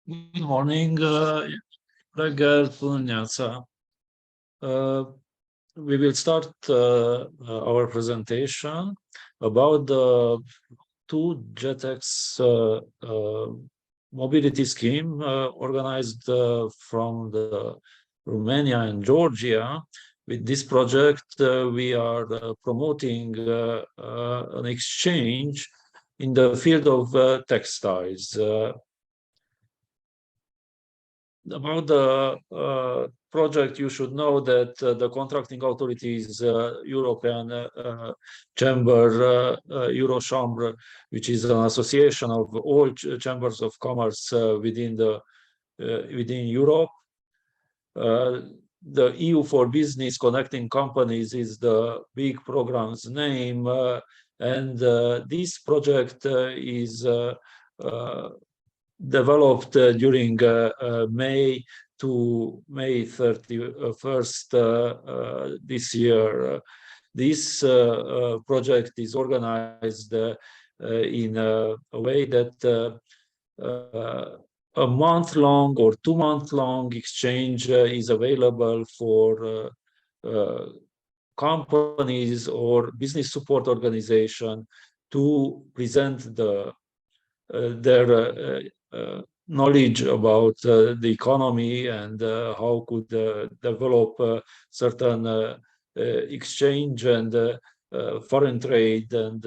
Good morning, reggel, Punyaca. We will start our presentation about the Ro2GeTex mobility scheme organized from the Romania and Georgia. With this project, we are promoting an exchange in the field of textiles. About the project, you should know that the contracting authorities, European Chamber, Eurochambre, which is an association of all chambers of commerce within Europe. The EU for Business Connecting Companies is the big program's name, and this project is developed during May to May 31st this year. This project is organized in a way that a month-long or 2-month-long exchange is available for companies or business support organization to present their knowledge about the economy and how could develop certain exchange and foreign trade and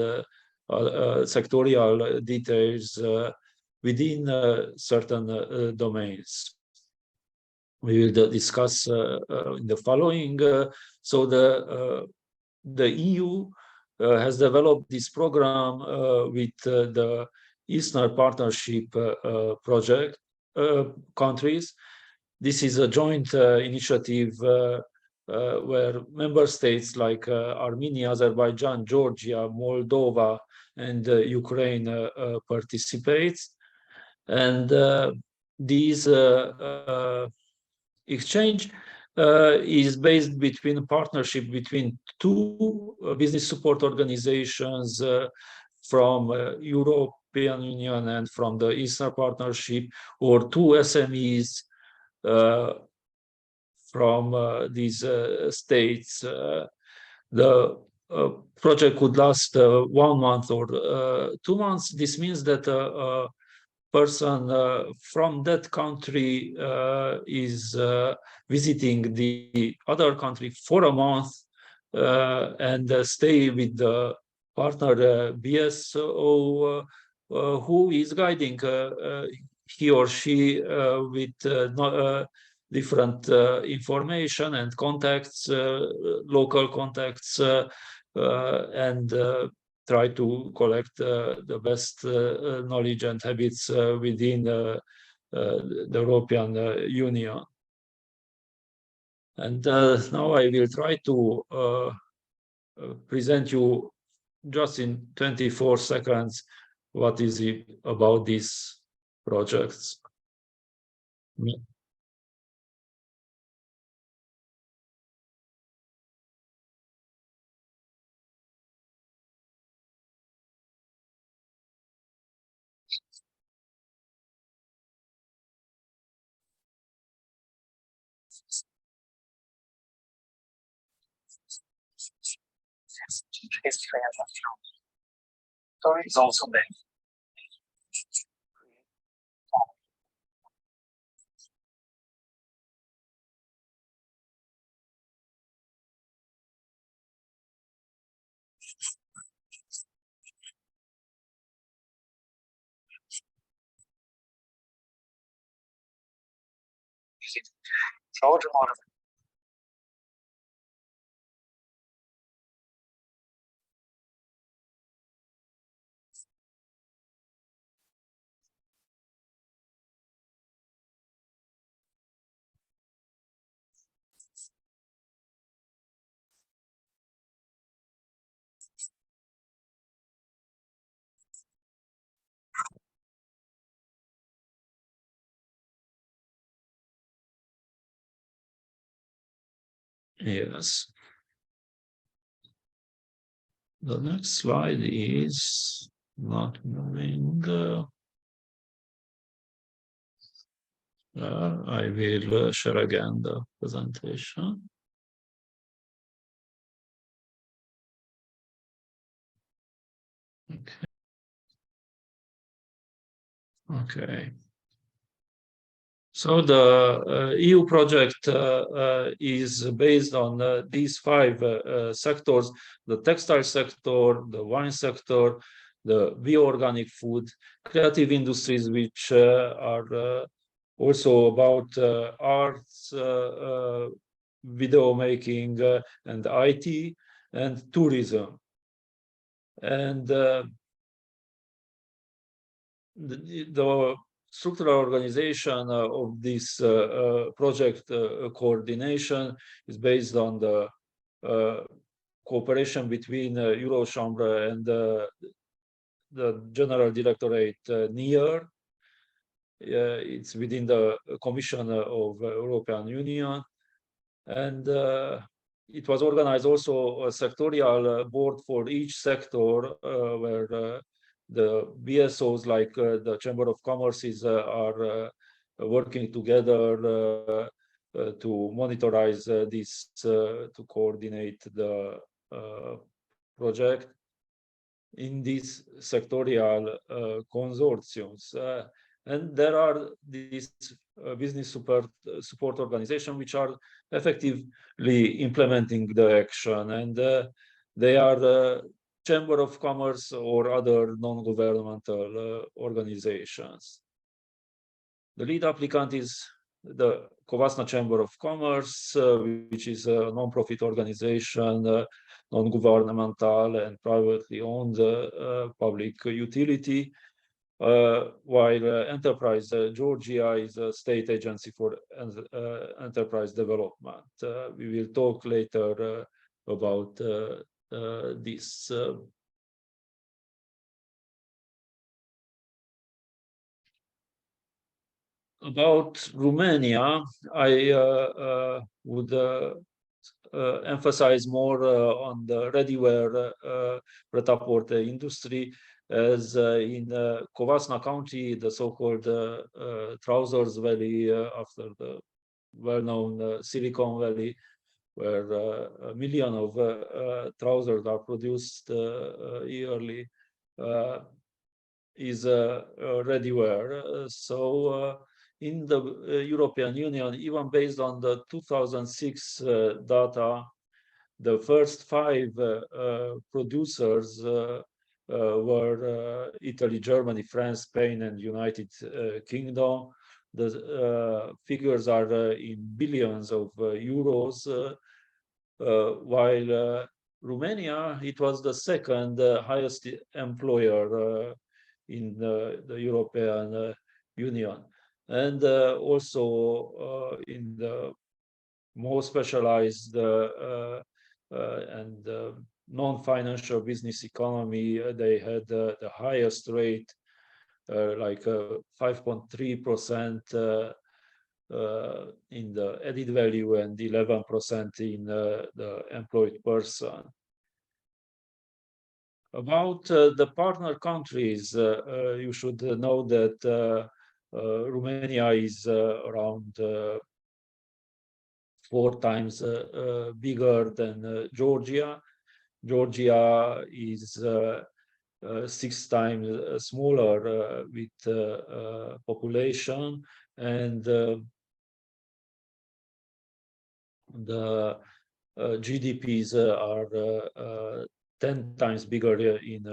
sectorial details within certain domains. We will discuss in the following. So the EU has developed this program with the Eastern Partnership project countries. This is a joint initiative where member states like Armenia, Azerbaijan, Georgia, Moldova, and Ukraine participates. And these exchange is based between a partnership between two business support organizations from European Union and from the Eastern Partnership, or two SMEs from these states. The project could last 1 month or 2 months. This means that a person from that country is visiting the other country for a month and stay with the partner BSO who is guiding he or she with different information and contacts, local contacts, and try to collect the best knowledge and habits within the European Union. And now I will try to present you just in 24 seconds what is it about these projects. Story is also made. Large amount of yes. The next slide is not moving. I will share again the presentation. Okay. Okay. So the EU project is based on these five sectors: the textile sector, the wine sector, the bioorganic food, creative industries, which are also about arts, video making, and IT, and tourism. And the structural organization of this project coordination is based on the cooperation between Eurochambre and the General Directorate NEAR. It's within the Commission of European Union, and it was organized also a sectorial board for each sector where the BSOs, like the Chamber of Commerce, are working together to monitorize this, to coordinate the project in these sectorial consortiums. And there are these business support organizations which are effectively implementing the action, and they are the Chamber of Commerce or other non-governmental organizations. The lead applicant is the Covasna Chamber of Commerce, which is a non-profit organization, non-governmental and privately owned public utility, while Enterprise Georgia is a state agency for enterprise development. We will talk later about this. About Romania, I would emphasize more on the ready-wear pret-a-porter industry, as in Covasna County, the so-called Trousers Valley, after the well-known Silicon Valley, where a million of trousers are produced yearly, is ready-wear. So in the European Union, even based on the 2006 data, the first five producers were Italy, Germany, France, Spain, and United Kingdom. The figures are in billions of euros, while Romania, it was the second highest employer in the European Union. And also in the more specialized and non-financial business economy, they had the highest rate, like 5.3% in the added value and 11% in the employed person. About the partner countries, you should know that Romania is around 4 times bigger than Georgia. Georgia is 6 times smaller with population, and the GDPs are 10 times bigger in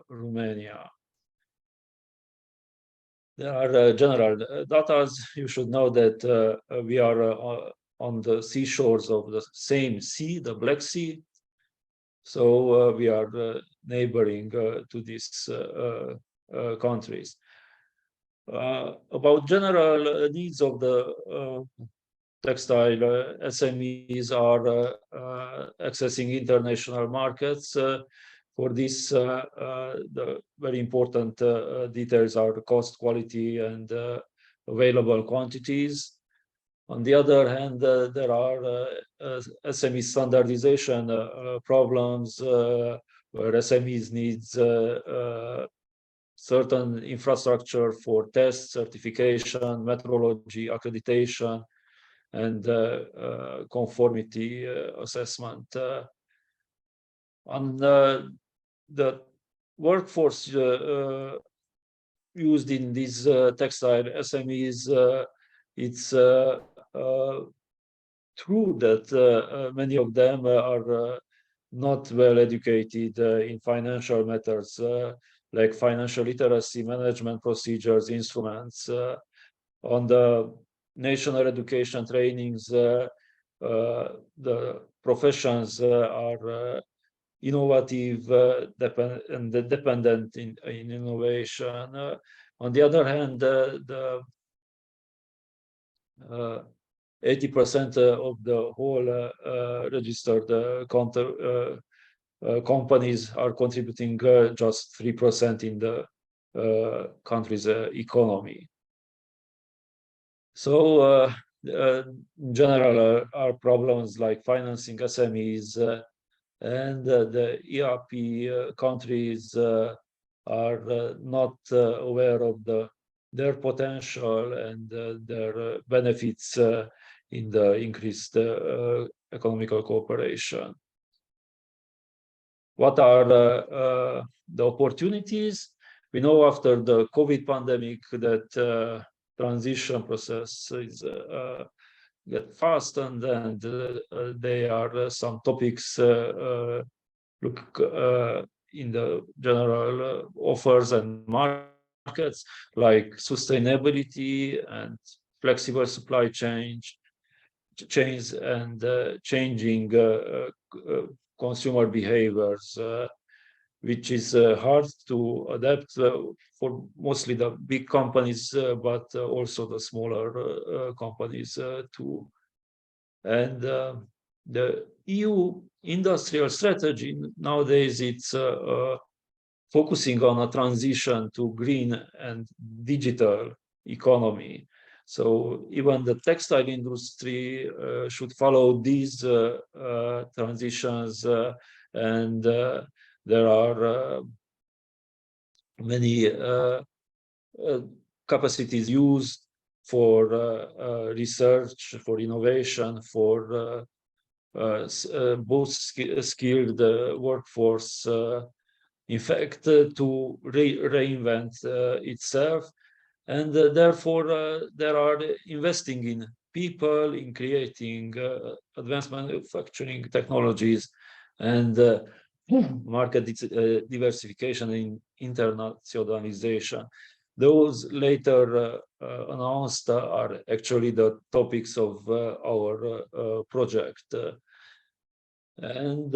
Romania. There are general data. You should know that we are on the seashores of the same sea, the Black Sea. So we are neighboring to these countries. About general needs of the textile SMEs are accessing international markets. For this, the very important details are cost, quality, and available quantities. On the other hand, there are SME standardization problems where SMEs needs certain infrastructure for test, certification, metrology, accreditation, and conformity assessment. And the workforce used in these textile SMEs, it's true that many of them are not well educated in financial matters, like financial literacy, management procedures, instruments. On the national education trainings, the professions are innovative and dependent in innovation. On the other hand, the 80% of the whole registered companies are contributing just 3% in the country's economy. So, in general, our problems like financing SMEs and the ERP countries are not aware of their potential and their benefits in the increased economical cooperation. What are the opportunities? We know after the COVID pandemic that transition process is get fast, and there are some topics look in the general offers and markets, like sustainability and flexible supply chains and changing consumer behaviors, which is hard to adapt for mostly the big companies, but also the smaller companies too. And the EU industrial strategy nowadays, it's focusing on a transition to green and digital economy. So even the textile industry should follow these transitions, and there are many capacities used for research, for innovation, for both skilled workforce, in fact, to reinvent itself. And therefore, there are investing in people, in creating advanced manufacturing technologies, and market diversification and internationalization. Those later announced are actually the topics of our project. And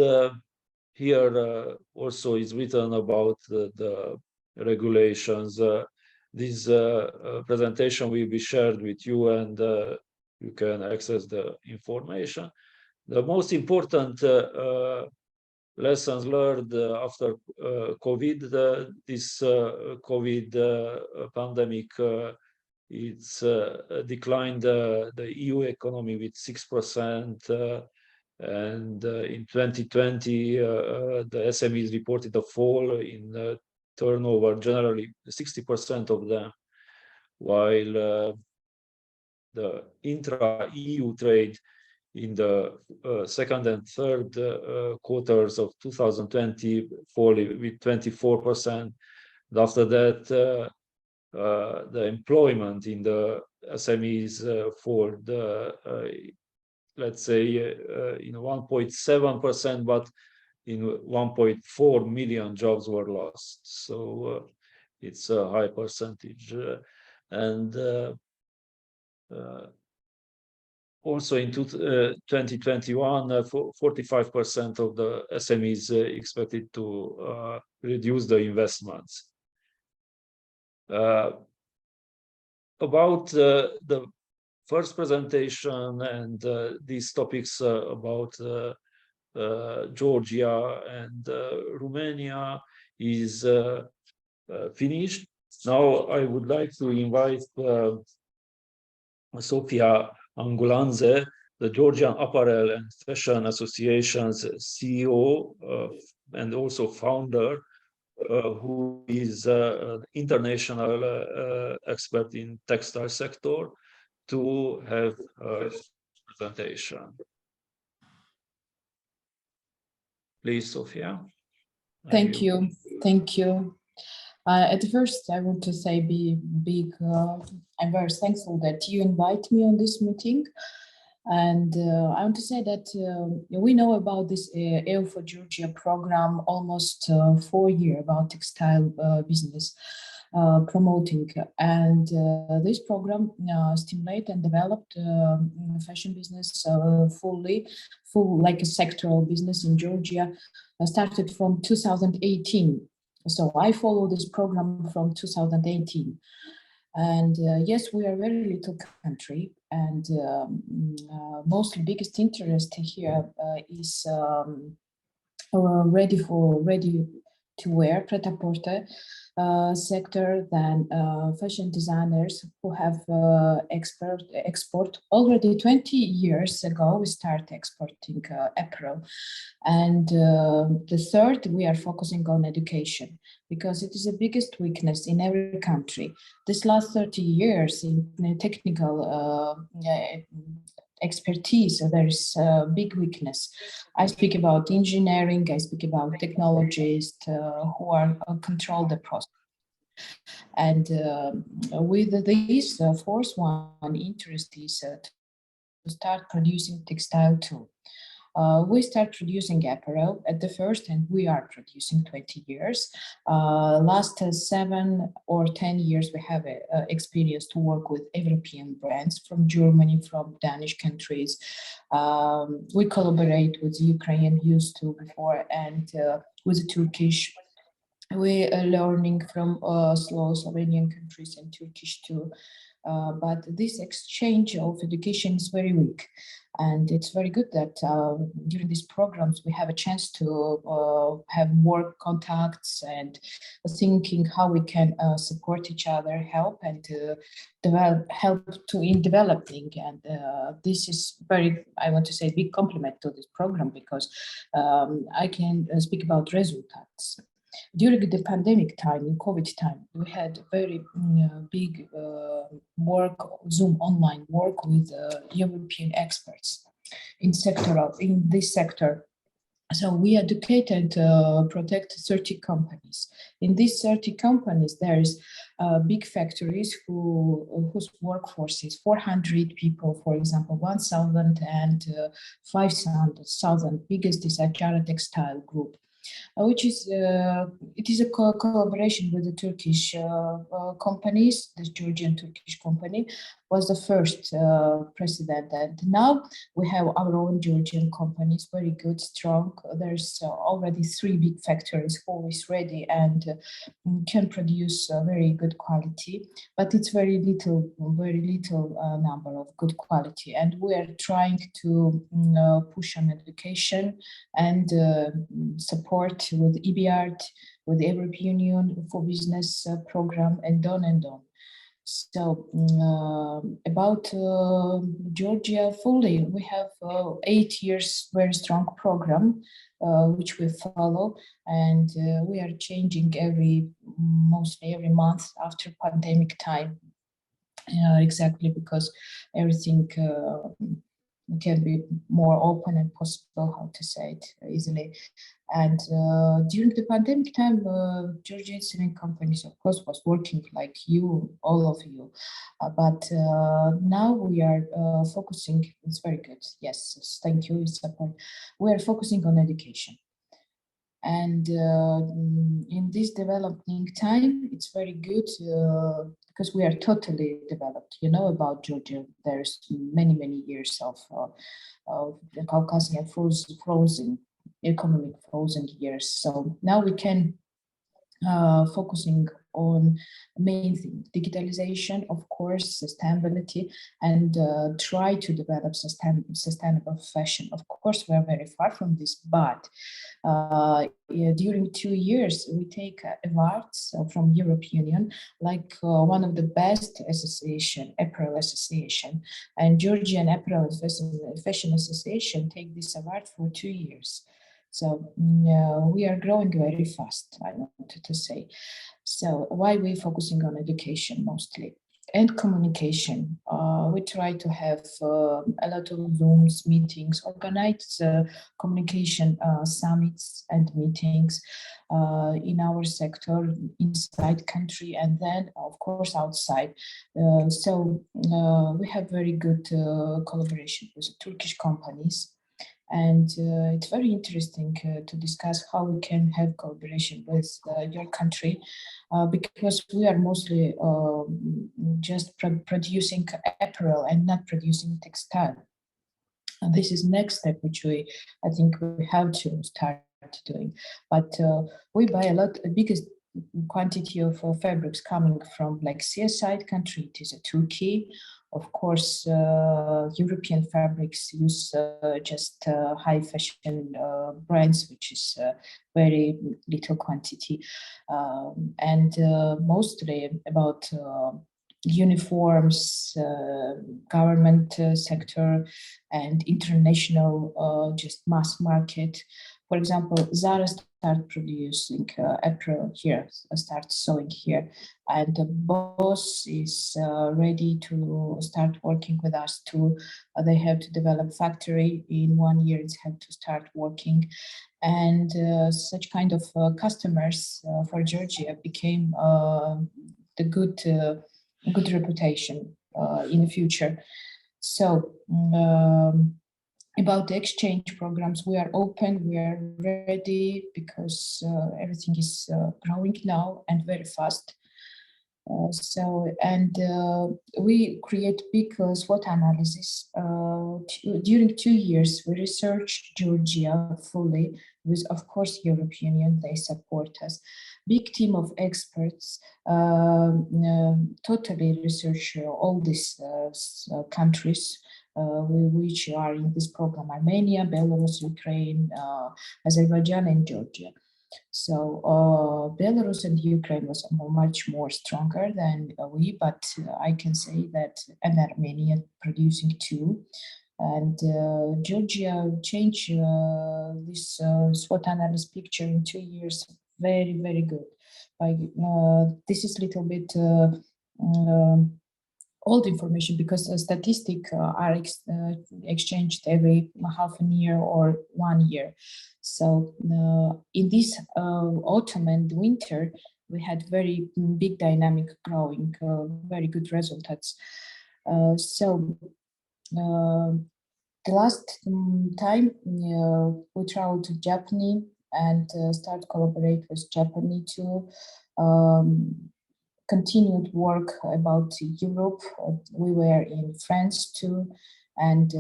here also is written about the regulations. This presentation will be shared with you, and you can access the information. The most important lessons learned after COVID, this COVID pandemic, it's declined the EU economy with 6%, and in 2020, the SMEs reported a fall in turnover, generally 60% of them, while the intra-EU trade in the second and third quarters of 2020 fall with 24%. And after that, the employment in the SMEs fall, let's say, in 1.7%, but in 1.4 million jobs were lost. So it's a high percentage. And also in 2021, 45% of the SMEs expected to reduce the investments. About the first presentation and these topics about Georgia and Romania is finished. Now I would like to invite Sofia Angulanze, the Georgian Apparel and Fashion Association's CEO and also founder, who is an international expert in textile sector, to have a presentation. Please, Sofia. Thank you. Thank you. At first, I want to say I'm very thankful that you invite me on this meeting. And I want to say that we know about this EU for Georgia program almost 4 years about textile business promoting. And this program stimulated and developed fashion business full like a sectoral business in Georgia. Started from 2018. So I follow this program from 2018. And yes, we are a very little country, and mostly biggest interest here is ready to wear pret-a-porter sector than fashion designers who have export already 20 years ago. We started exporting apparel, and the third, we are focusing on education because it is the biggest weakness in every country. This last 30 years in technical expertise, there is a big weakness. I speak about engineering, I speak about technologists who are control the process. And with this fourth one, interest is to start producing textile too. We start producing apparel at the first, and we are producing 20 years. Last 7 or 10 years, we have experience to work with European brands from Germany, from Danish countries. We collaborate with Ukraine, used to before, and with Turkish. We are learning from Slovenian countries and Turkish too. But this exchange of education is very weak. And it's very good that during these programs, we have a chance to have more contacts and thinking how we can support each other, help and help in developing. And this is very, I want to say, big compliment to this program because I can speak about results. During the pandemic time, in COVID time, we had very big work, Zoom online work with European experts in this sector. So we educated, protect 30 companies. In these 30 companies, there's big factories whose workforce is 400 people, for example, 1,000 and 5,000. Biggest is Ajara Textile Group. Which is it is a collaboration with the Turkish companies. This Georgian Turkish company was the first president, and now we have our own Georgian companies, very good, strong. There's already 3 big factories, always ready and can produce very good quality, but it's very little number of good quality, and we are trying to push on education and support with EBRD, with the European Union for Business program, and on and on. So about Georgia fully, we have 8 years very strong program which we follow, and we are changing mostly every month after pandemic time, exactly because everything can be more open and possible, how to say it easily. And during the pandemic time, Georgian selling companies, of course, was working like you, all of you. But now we are focusing, it's very good. Yes, thank you, support. We are focusing on education. And in this developing time, it's very good because we are totally developed. You know about Georgia, there's many years of the Caucasian frozen economic frozen years. So now we can focusing on main thing, digitalization, of course, sustainability, and try to develop sustainable fashion. Of course, we are very far from this, but during 2 years, we take awards from European Union, like one of the best association, Apparel Association, and Georgian Apparel Fashion Association take this award for 2 years. So we are growing very fast, I wanted to say. So why we focusing on education mostly? And communication. We try to have a lot of Zooms, meetings, organize communication summits and meetings in our sector, inside country, and then of course outside. So we have very good collaboration with Turkish companies. And it's very interesting to discuss how we can have cooperation with your country, because we are mostly just producing apparel and not producing textile. And this is next step, which I think we have to start doing. But we buy a biggest quantity of fabrics coming from like seaside country. It is a Turkey. Of course, European fabrics use just high fashion brands, which is very little quantity. And mostly about uniforms, government sector, and international just mass market. For example, Zara start producing apparel here, start sewing here, and the boss is ready to start working with us too. They have to develop factory in 1 year. It's have to start working, and such kind of customers for Georgia became the good reputation in the future. So about the exchange programs, we are open, we are ready, because everything is growing now and very fast. We create big SWOT analysis. During 2 years, we researched Georgia fully with, of course, European Union, they support us. Big team of experts totally research all these countries which are in this program: Armenia, Belarus, Ukraine, Azerbaijan, and Georgia. So Belarus and Ukraine was much more stronger than we, but I can say that, and Armenia producing too. And Georgia changed this SWOT analysis picture in 2 years. Very, very good. This is a little bit old information, because statistics are exchanged every half a year or 1 year. So in this autumn and winter, we had very big dynamic growing, very good results. The last time we traveled to Japan and start collaborate with Japan too. Continued work about Europe. We were in France too, and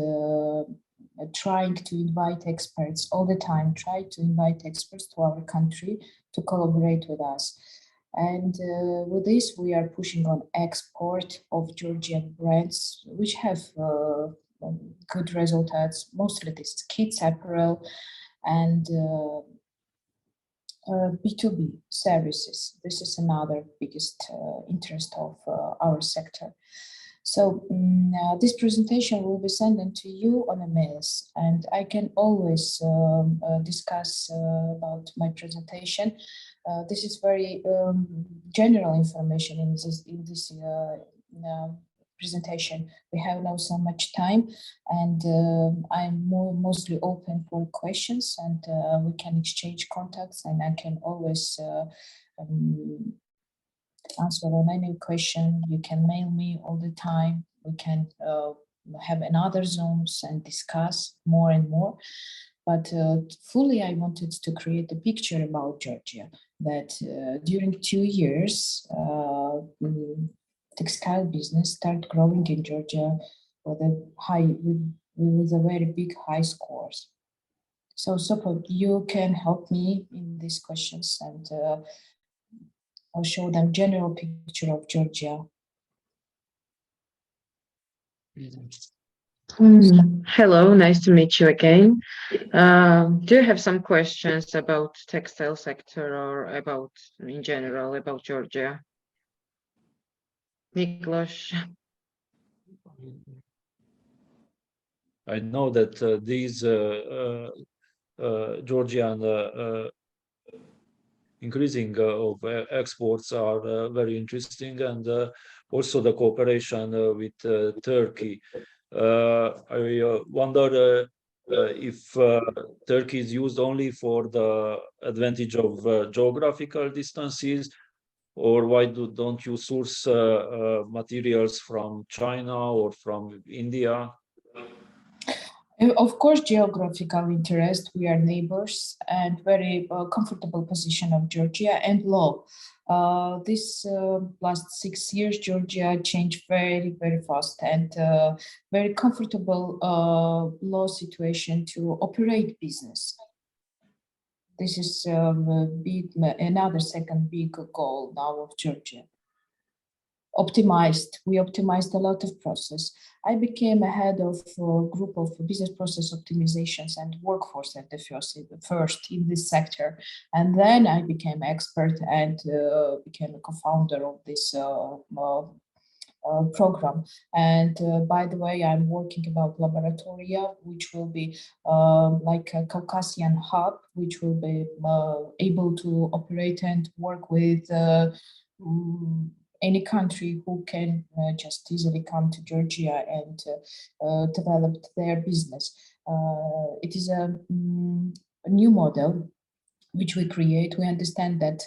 trying to invite experts all the time, try to invite experts to our country to collaborate with us. And with this, we are pushing on export of Georgian brands, which have good results, mostly this kids apparel and B2B services. This is another biggest interest of our sector. So this presentation will be sent to you on emails, and I can always discuss about my presentation. This is very general information in this presentation. We have now so much time, and I'm mostly open for questions, and we can exchange contacts, and I can always answer on any question. You can mail me all the time. We can have another Zooms and discuss more and more. But fully, I wanted to create a picture about Georgia, that during 2 years, textile business started growing in Georgia with a very big high scores. So you can help me in these questions, and I'll show them general picture of Georgia. Hello, nice to meet you again. Do you have some questions about textile sector or about in general about Georgia? Miklos? I know that these Georgian increasing of exports are very interesting, and also the cooperation with Turkey. I wonder if Turkey is used only for the advantage of geographical distances, or why don't you source materials from China or from India? Of course, geographical interest, we are neighbors, and very comfortable position of Georgia and law. This last 6 years, Georgia changed very, very fast, and very comfortable law situation to operate business. This is another second big goal now of Georgia. We optimized a lot of process. I became a head of a group of business process optimizations and workforce at the first in this sector. And then I became expert and became a co-founder of this program. And by the way, I'm working about laboratoria, which will be like a Caucasian hub, which will be able to operate and work with any country who can just easily come to Georgia and develop their business. It is a new model which we create. We understand that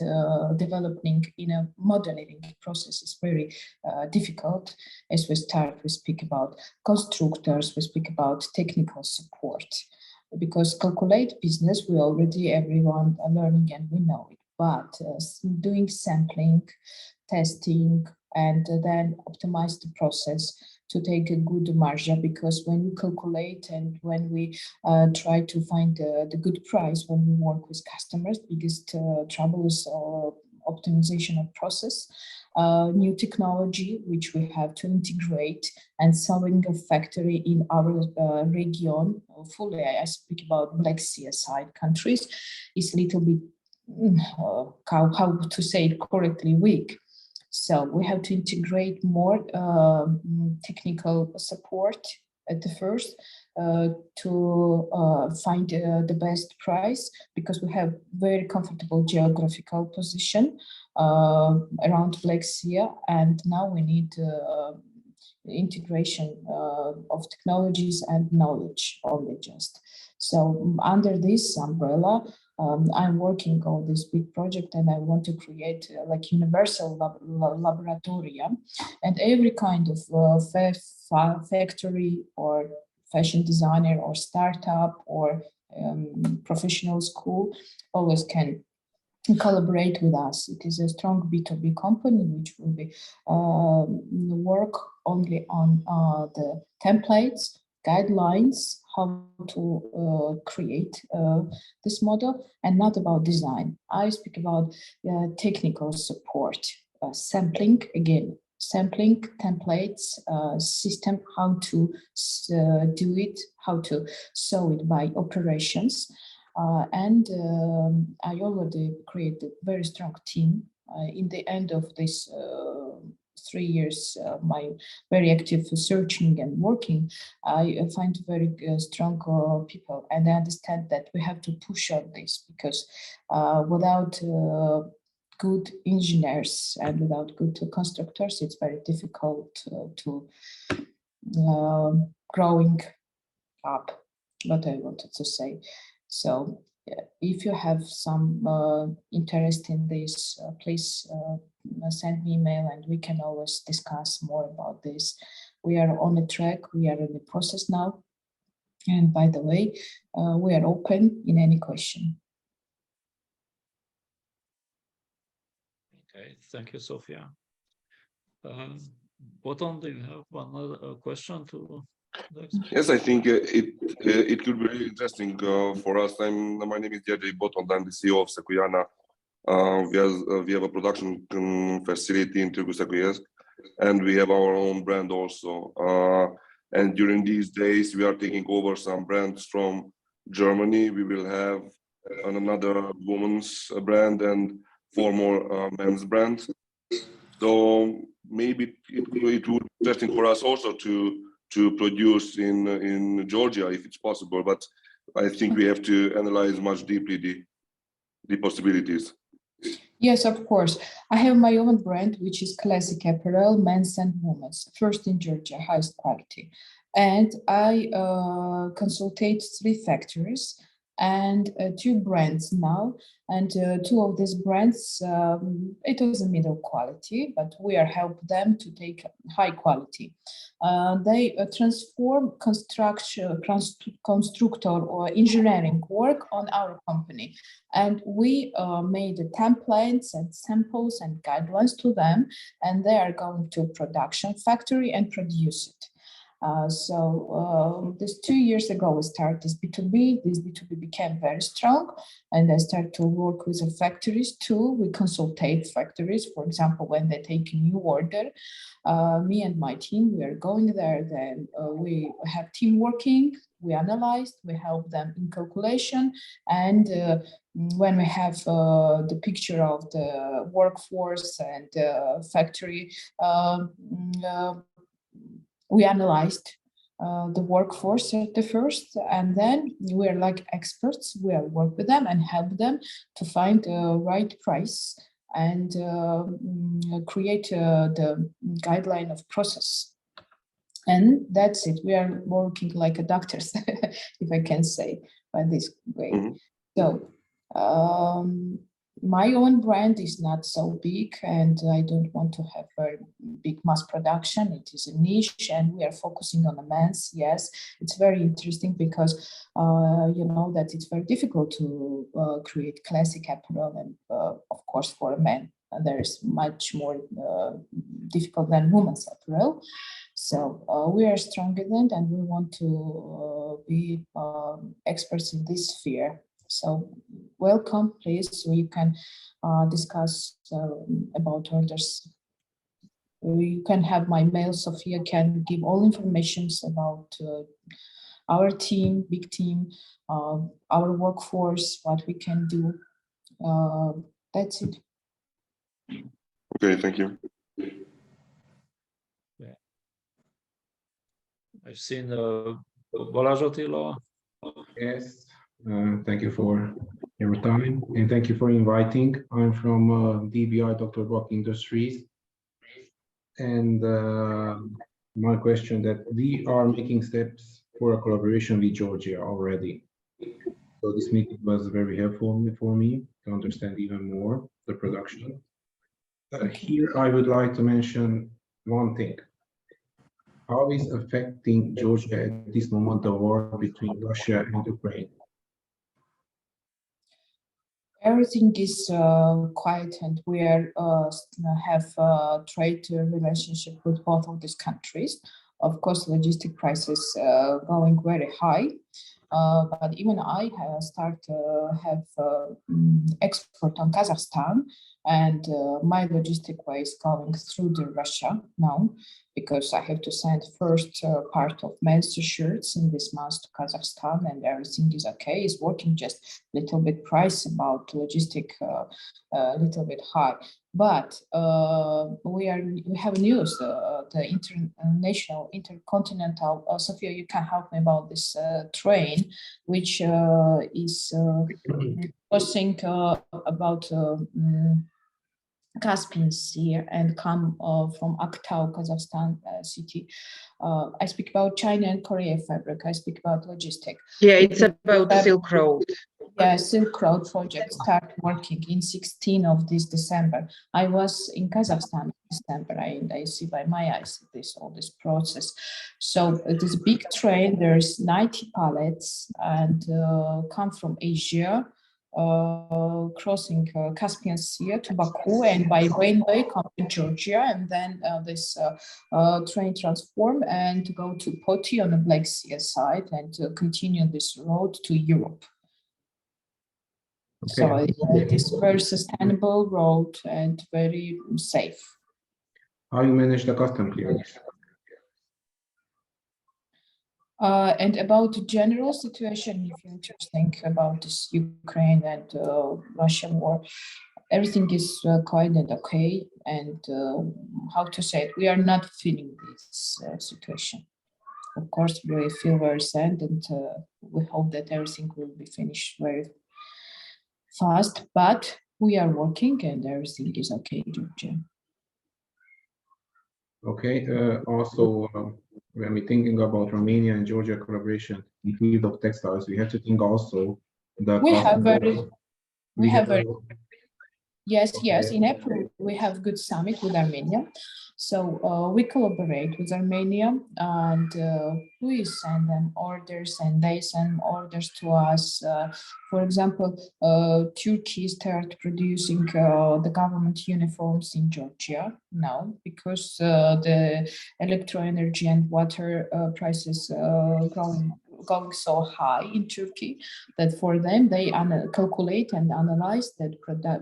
developing in a modeling process is very difficult. As we start, we speak about constructors, we speak about technical support, because calculate business, we already, everyone are learning and we know it, but doing sampling, testing, and then optimize the process to take a good margin, because when we calculate and when we try to find the good price when we work with customers, biggest trouble is optimization of process, new technology which we have to integrate, and selling a factory in our region fully. I speak about Black Sea side countries, is a little bit how to say it correctly, weak. So we have to integrate more technical support at the first to find the best price, because we have very comfortable geographical position around Black Sea, and now we need integration of technologies and knowledge only just. So under this umbrella, I'm working on this big project, and I want to create like universal laboratory, and every kind of factory or fashion designer or startup or professional school always can collaborate with us. It is a strong B2B company which will be work only on the templates, guidelines, how to create this model, and not about design. I speak about technical support, sampling, again, sampling, templates, system, how to do it, how to sew it by operations. And I already created a very strong team. In the end of this 3 years, my very active searching and working, I find very strong people, and I understand that we have to push on this, because without good engineers and without good constructors, it's very difficult to growing up, what I wanted to say. So if you have some interest in this, please send me email, and we can always discuss more about this. We are on a track, we are in the process now. And by the way, we are open in any question. Okay, thank you, Sofia. Bottom, do you have another question to? Yes, I think it could be really interesting for us. My name is Jerzy Botond. I'm the CEO of Secuyana. We have a production facility in Târgu Secuiesc, and we have our own brand also. And during these days, we are taking over some brands from Germany. We will have another woman's brand and 4 more men's brands. So maybe it would be interesting for us also to produce in Georgia if it's possible. But I think we have to analyze much deeply the possibilities. Yes, of course. I have my own brand, which is classic apparel, men's and women's, first in Georgia, highest quality. And I consultate 3 factories and 2 brands now. And 2 of these brands, it was a middle quality, but we are help them to take high quality. They transform constructor or engineering work on our company. And we made templates and samples and guidelines to them, and they are going to production factory and produce it. This 2 years ago, we started this B2B. This B2B became very strong, and I started to work with the factories too. We consultate factories, for example, when they take a new order. Me and my team, we are going there. Then we have team working. We analyze. We help them in calculation, and when we have the picture of the workforce and factory. We analyzed the workforce at the first, and then we are like experts. We are work with them and help them to find the right price and create the guideline of process. And that's it. We are working like a doctors, if I can say by this way. Mhm. So my own brand is not so big, and I don't want to have very big mass production. It is a niche, and we are focusing on the men's. Yes, it's very interesting because you know that it's very difficult to create classic apparel, and of course for a man, there is much more difficult than women's apparel. So we are stronger than, and we want to be experts in this sphere. So welcome, please. We can discuss about orders. You can have my mail. Sophia can give all informations about our team, big team, our workforce, what we can do. That's it. Okay, thank you. I've seen Balázs Attila. Yes, thank you for your time and thank you for inviting. I'm from DBI, Dr. Rock Industries. And my question that we are making steps for a collaboration with Georgia already. So this meeting was very helpful for me to understand even more the production. Here I would like to mention one thing. How is affecting Georgia at this moment the war between Russia and Ukraine? Everything is quiet, and we are have a trade relationship with both of these countries. Of course, logistic prices going very high, but even I start have export on Kazakhstan, and my logistic way is going through the Russia now, because I have to send first part of men's shirts in this month to Kazakhstan, and everything is okay. It's working, just little bit price about logistic little bit high. But we have news. The international intercontinental. Sophia, you can help me about this train, which is crossing about Caspian Sea and come from Aktau, Kazakhstan city. I speak about China and Korea fabric. I speak about logistic. Yeah, it's about Silk Road. Yeah, Silk Road project start working in 16 of this December. I was in Kazakhstan in December, and I see by my eyes all this process. So it is a big train. There's 90 pallets and come from Asia, crossing Caspian Sea to Baku, and by railway come to Georgia, and then this train transform and go to Poti on the Black Sea side and continue this road to Europe. Okay. So it is very sustainable road and very safe. How you manage the custom clearance? And about the general situation, if you're interested about this Ukraine and Russian war, everything is quite and okay. And how to say it, we are not feeling this situation. of course, we feel very sad, and we hope that everything will be finished very fast. But we are working, and everything is okay, Georgia. Okay. Also, when we're thinking about Romania and Georgia collaboration in field of textiles, we have to think also the Yes, Okay. in April, we have good summit with Armenia. So we collaborate with Armenia, and we send them orders and they send orders to us. For example, Turkey start producing the government uniforms in Georgia now because the electro energy and water prices going so high in Turkey that for them they calculate and analyze that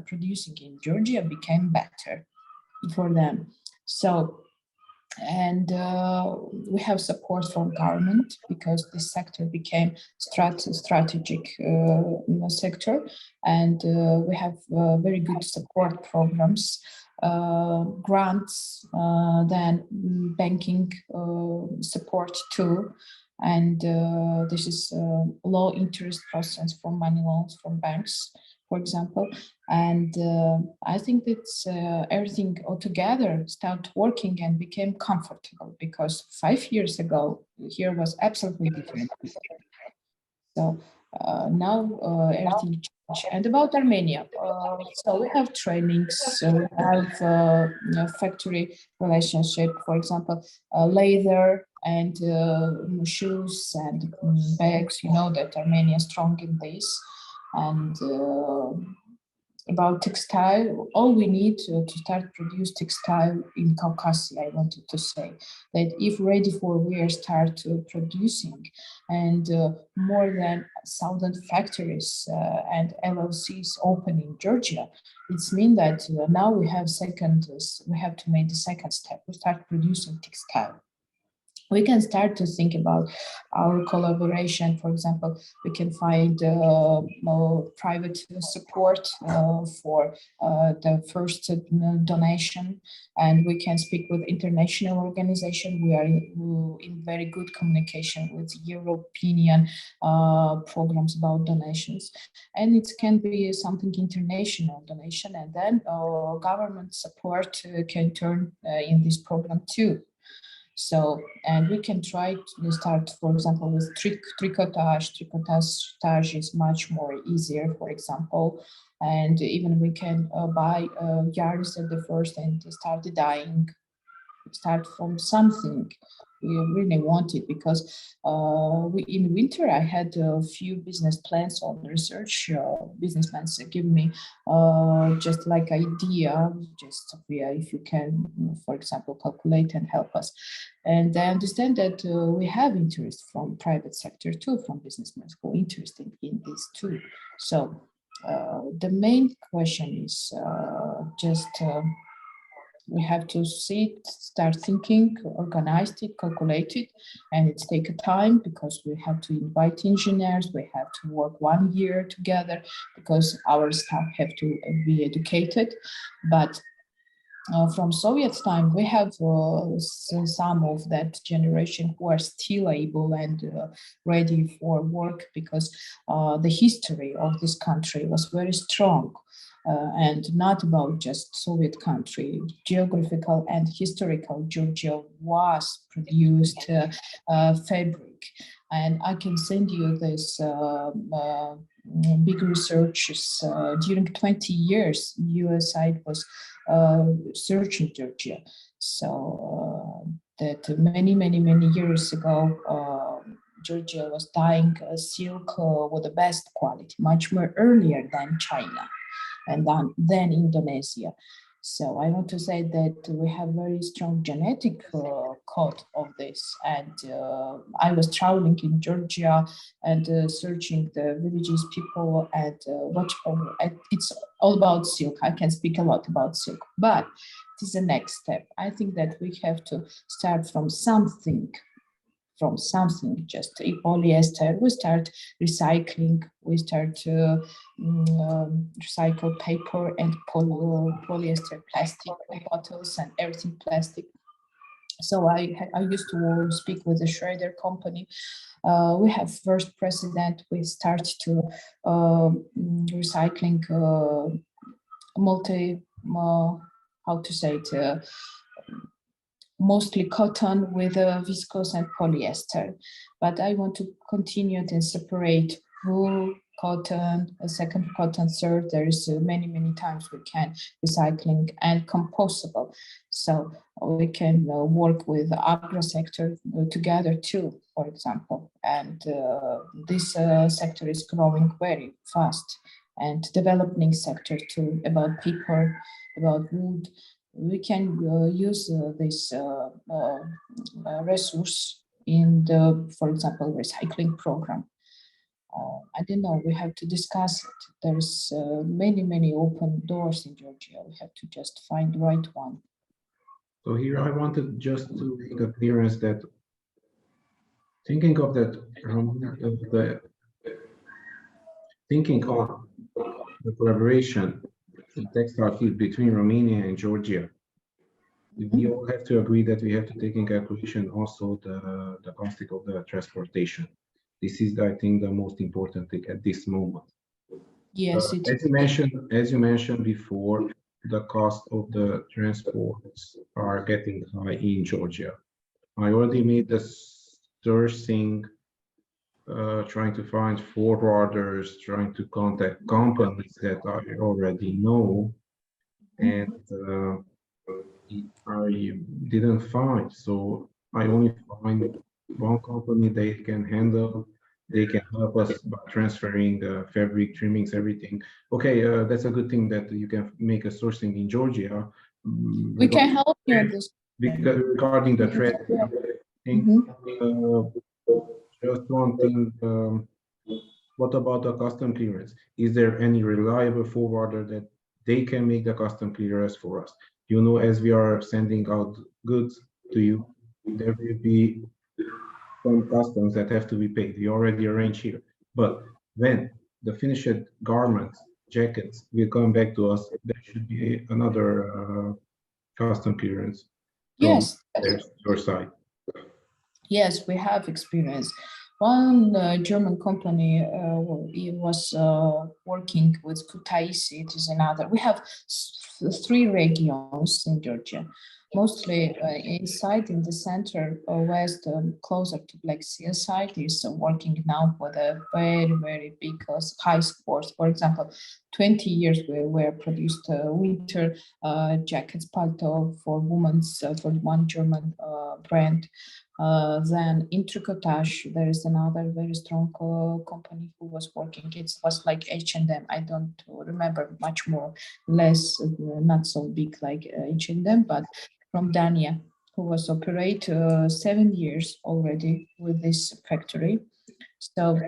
producing in Georgia became better for them. So, and we have support from government because this sector became strategic sector, and we have very good support programs, grants, then banking support too. And this is low interest process for money loans from banks, for example. And I think that everything altogether started working and became comfortable, because 5 years ago, here was absolutely different. So now everything changed. And about Armenia, so we have trainings, we have factory relationship, for example, leather and shoes and bags. You know that Armenia is strong in this. And about textile, all we need to start produce textile in Caucasia, I wanted to say that if ready for wear start producing, and more than 1,000 factories and LLCs open in Georgia, it's mean that now we have to make the second step, we start producing textile. We can start to think about our collaboration. For example, we can find private support for the first donation, and we can speak with international organization. We are in very good communication with European programs about donations, and it can be something international donation, and then government support can turn in this program too. So, and we can try to start, for example, with tricotage. Tricotage is much more easier, for example, and even we can buy yarns at the first and start dyeing, start from something we really wanted, because in winter I had a few business plans on research. Businessmen give me just like idea, just if you can, for example, calculate and help us. And I understand that we have interest from private sector too, from businessmen who are interested in this too. So the main question is just we have to start thinking, organize it, calculate it, and it's take a time, because we have to invite engineers, we have to work 1 year together, because our staff have to be educated. But from Soviet time, we have some of that generation who are still able and ready for work, because the history of this country was very strong. And not about just Soviet country, geographical and historical. Georgia was produced fabric, and I can send you this big researches. During 20 years, US side was searching Georgia. So that many years ago, Georgia was dyeing silk with the best quality, much more earlier than China and then Indonesia. So I want to say that we have very strong genetic code of this. And I was traveling in Georgia and searching the villages, people, and it's all about silk. I can speak a lot about silk, but it is the next step. I think that we have to start from something, just polyester. We start recycling, we start to recycle paper and polyester plastic bottles and everything plastic. So I used to speak with the Schrader company. We have first president. We start to recycling how to say it, mostly cotton with viscose and polyester. But I want to continue and separate wool, cotton, a second cotton, third. There is many times we can recycling and compostable. So we can work with the agro sector together too, for example. And this sector is growing very fast, and developing sector too, about paper, about wood. We can use this resource in the, for example, recycling program. I don't know, we have to discuss it. There's many open doors in Georgia. We have to just find the right one. So here I wanted just to make a clearance that thinking of that, thinking on the collaboration in textile field between Romania and Georgia, we all have to agree that we have to take in calculation also the cost of the transportation. This is, I think, the most important thing at this moment. Yes, it as you mentioned before, the cost of the transports are getting high in Georgia. I already made the searching, trying to find forwarders, trying to contact companies that I already know, and I didn't find. So I only find one company they can handle. They can help us by transferring fabric, trimmings, everything. Okay, that's a good thing that you can make a sourcing in Georgia. We can help you on this. Because regarding the thread, just one thing. What about the custom clearance? Is there any reliable forwarder that they can make the custom clearance for us? You know, as we are sending out goods to you, there will be some customs that have to be paid. We already arranged here. But when the finished garments, jackets will come back to us, there should be another custom clearance. Yes. Your side. Yes, we have experience. One German company was working with Kutaisi. It is another. We have three regions in Georgia, mostly inside in the center west, closer to Black Sea side, is working now with a very big high sports. For example, 20 years we were produced winter jackets, palto for women's for one German brand. Then in Tricotage, there is another very strong company who was working. It was like H&M. I don't remember much more, less, not so big like H&M, but from Dania, who was operate 7 years already with this factory. So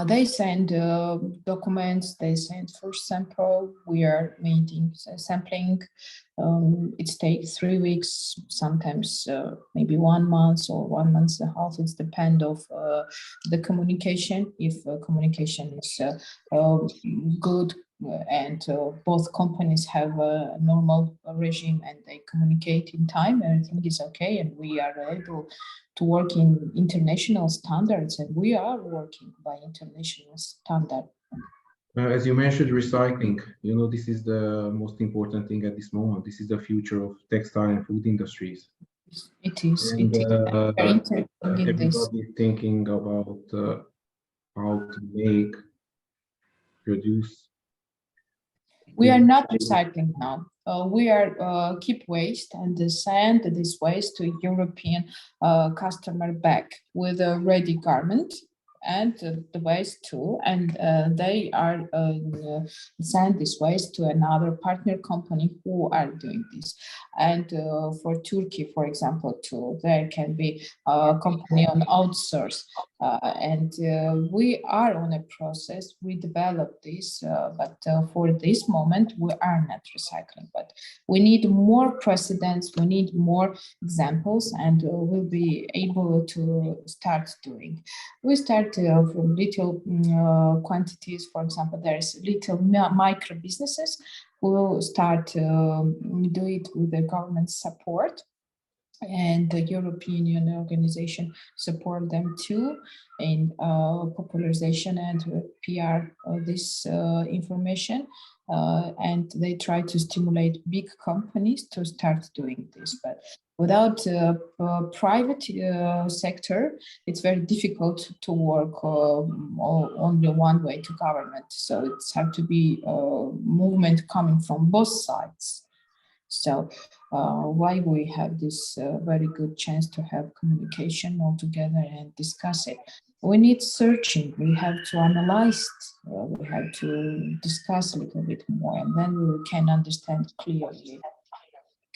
they send documents, they send first sample, we are making sampling. It takes 3 weeks, sometimes maybe 1 month or 1 month and a half. It depends of the communication. If communication is good and both companies have a normal regime and they communicate in time, everything is okay, and we are able to work in international standards, and we are working by international standard. As you mentioned, recycling, you know, this is the most important thing at this moment. This is the future of textile and food industries. It is. And, everybody this. is thinking about how to make, produce. We are not recycling now. We are keep waste and send this waste to European customer back with a ready garment and the waste too, and they are send this waste to another partner company who are doing this. And for Turkey, for example, too, there can be a company on outsource, and we are on a process. We developed this, but for this moment we are not recycling. But we need more precedents. We need more examples, and we'll be able to start doing. We start from little quantities. For example, there's little micro businesses who will start do it with the government support. and the European Union organization support them too in popularization and PR this information. And they try to stimulate big companies to start doing this. But without private sector, it's very difficult to work only one way to government. So it's have to be a movement coming from both sides. So why we have this very good chance to have communication all together and discuss it. We need searching, we have to analyze, we have to discuss a little bit more, and then we can understand clearly.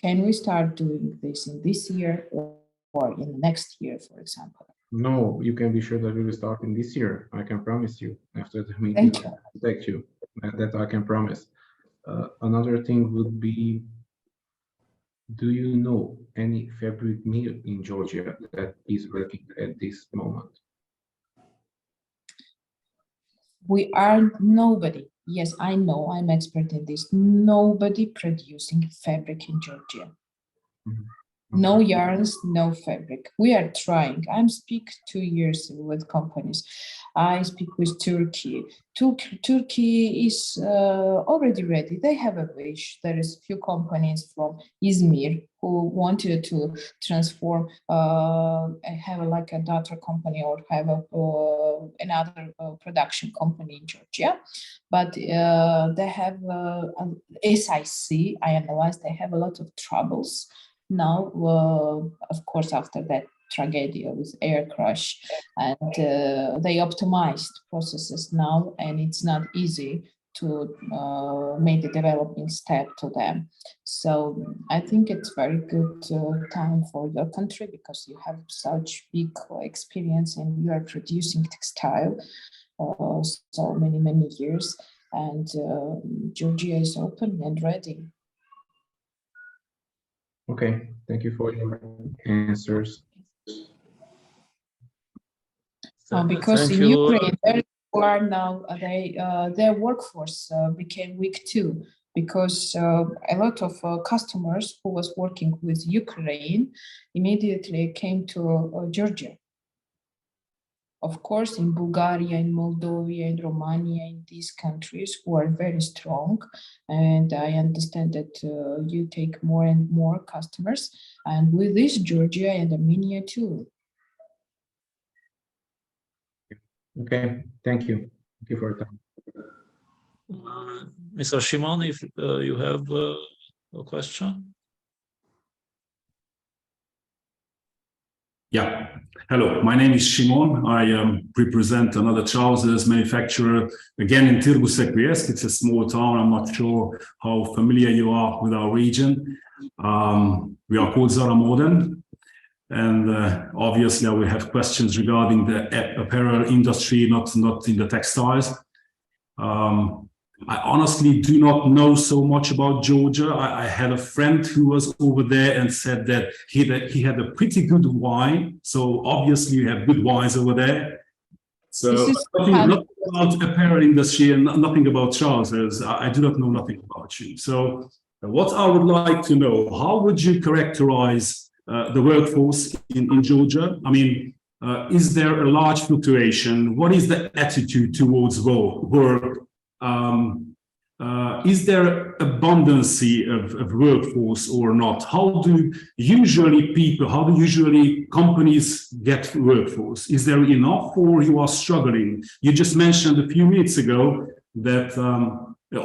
Can we start doing this in this year or in the next year, for example? No, you can be sure that we will start in this year. I can promise you. After the meeting, Thank you. protect you. That I can promise. Another thing would be, do you know any fabric mill in Georgia that is working at this moment? We are nobody. Yes, I know, I'm expert in this. Nobody producing fabric in Georgia. Mhm. No yarns, no fabric. We are trying. I'm speak 2 years with companies. I speak with Turkey. Turkey is already ready. They have a wish. There is few companies from Izmir who wanted to transform, have like a daughter company or have another production company in Georgia. But they have, as I see, I analyze, they have a lot of troubles. Now, of course, after that tragedy with air crash, and they optimized processes now, and it's not easy to make the developing step to them. So I think it's very good time for your country because you have such big experience and you are producing textile so many years, and Georgia is open and ready. Okay, thank you for your answers. Because Thank in you. Ukraine, there are now their workforce became weak too, because a lot of customers who was working with Ukraine immediately came to Georgia. Of course, in Bulgaria, in Moldova, in Romania, in these countries who are very strong, and I understand that you take more and more customers, and with this Georgia and Armenia too. Okay, thank you. Thank you for your time. Mr. Shimon, if you have a question. Yeah, hello, my name is Shimon. I represent another trousers manufacturer, again in Târgu Secuiesc. It's a small town. I'm not sure how familiar you are with our region. We are called Zara Modern. And obviously I will have questions regarding the apparel industry, not in the textiles. I honestly do not know so much about Georgia. I had a friend who was over there and said that he had a pretty good wine. So obviously you have good wines over there. So nothing about apparel industry and nothing about trousers. I do not know nothing about you. So what I would like to know, how would you characterize the workforce in Georgia? I mean, is there a large fluctuation? What is the attitude towards work? Is there abundance of workforce or not? How do usually companies get workforce? Is there enough or you are struggling? You just mentioned a few minutes ago that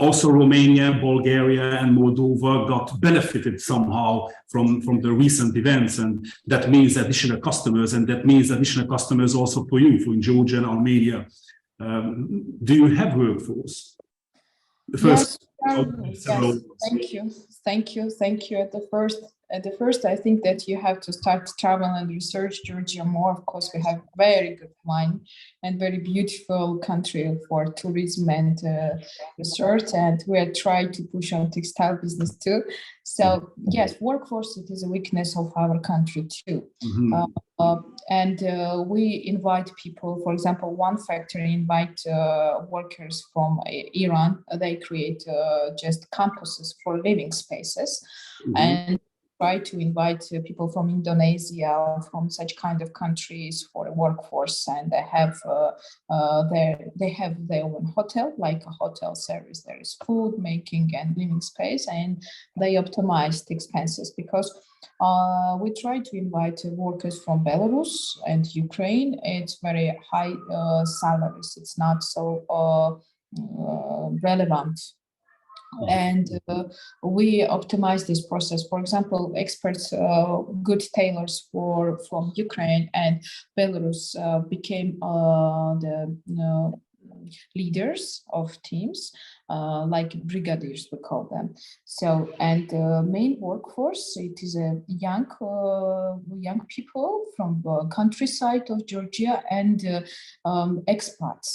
also Romania, Bulgaria and Moldova got benefited somehow from the recent events, and that means additional customers, and that means additional customers also for you, for Georgia and Armenia. Do you have workforce? Yes, thank you. At the first, I think that you have to start travel and research Georgia more. Of course, we have very good wine and very beautiful country for tourism and research, and we are trying to push on textile business too. So yes, workforce, it is a weakness of our country too. And we invite people, for example, one factory invite workers from Iran. They create just campuses for living spaces. And try to invite people from Indonesia or from such kind of countries for a workforce, and they have their own hotel, like a hotel service. There is food making and living space, and they optimize the expenses because we try to invite workers from Belarus and Ukraine. It's very high salaries. It's not so relevant. And we optimize this process. For example, experts, good tailors from Ukraine and Belarus became the leaders of teams, like brigadiers, we call them. So, and the main workforce, it is a young people from the countryside of Georgia and expats,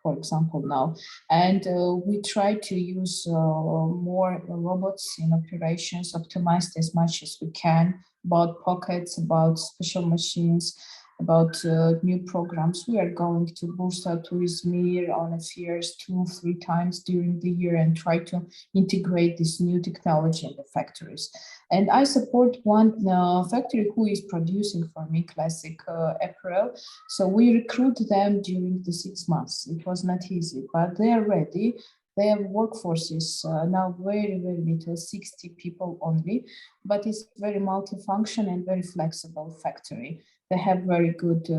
for example, now. And we try to use more robots in operations, optimized as much as we can, about pockets, about special machines, about new programs. We are going to Bursa to Izmir on a fairs 2-3 times during the year and try to integrate this new technology in the factories. And I support one factory who is producing for me classic apparel. So we recruit them during the 6 months. It was not easy, but they are ready. Their workforce is now very, very little, 60 people only, but it's very multifunction and very flexible factory. They have very good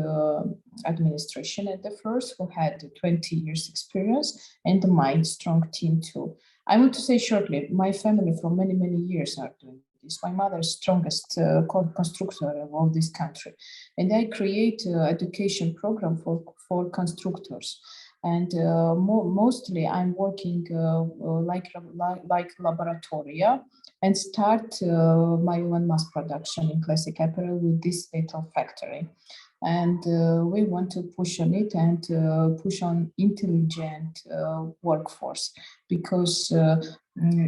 administration at the first, who had 20 years experience, and my strong team too. I want to say shortly, my family for many, many years are doing this. My mother's strongest constructor of this country. And I create education program for constructors. And mostly I'm working like laboratoria and start my own mass production in classic apparel with this little factory. And we want to push on it and push on intelligent workforce, because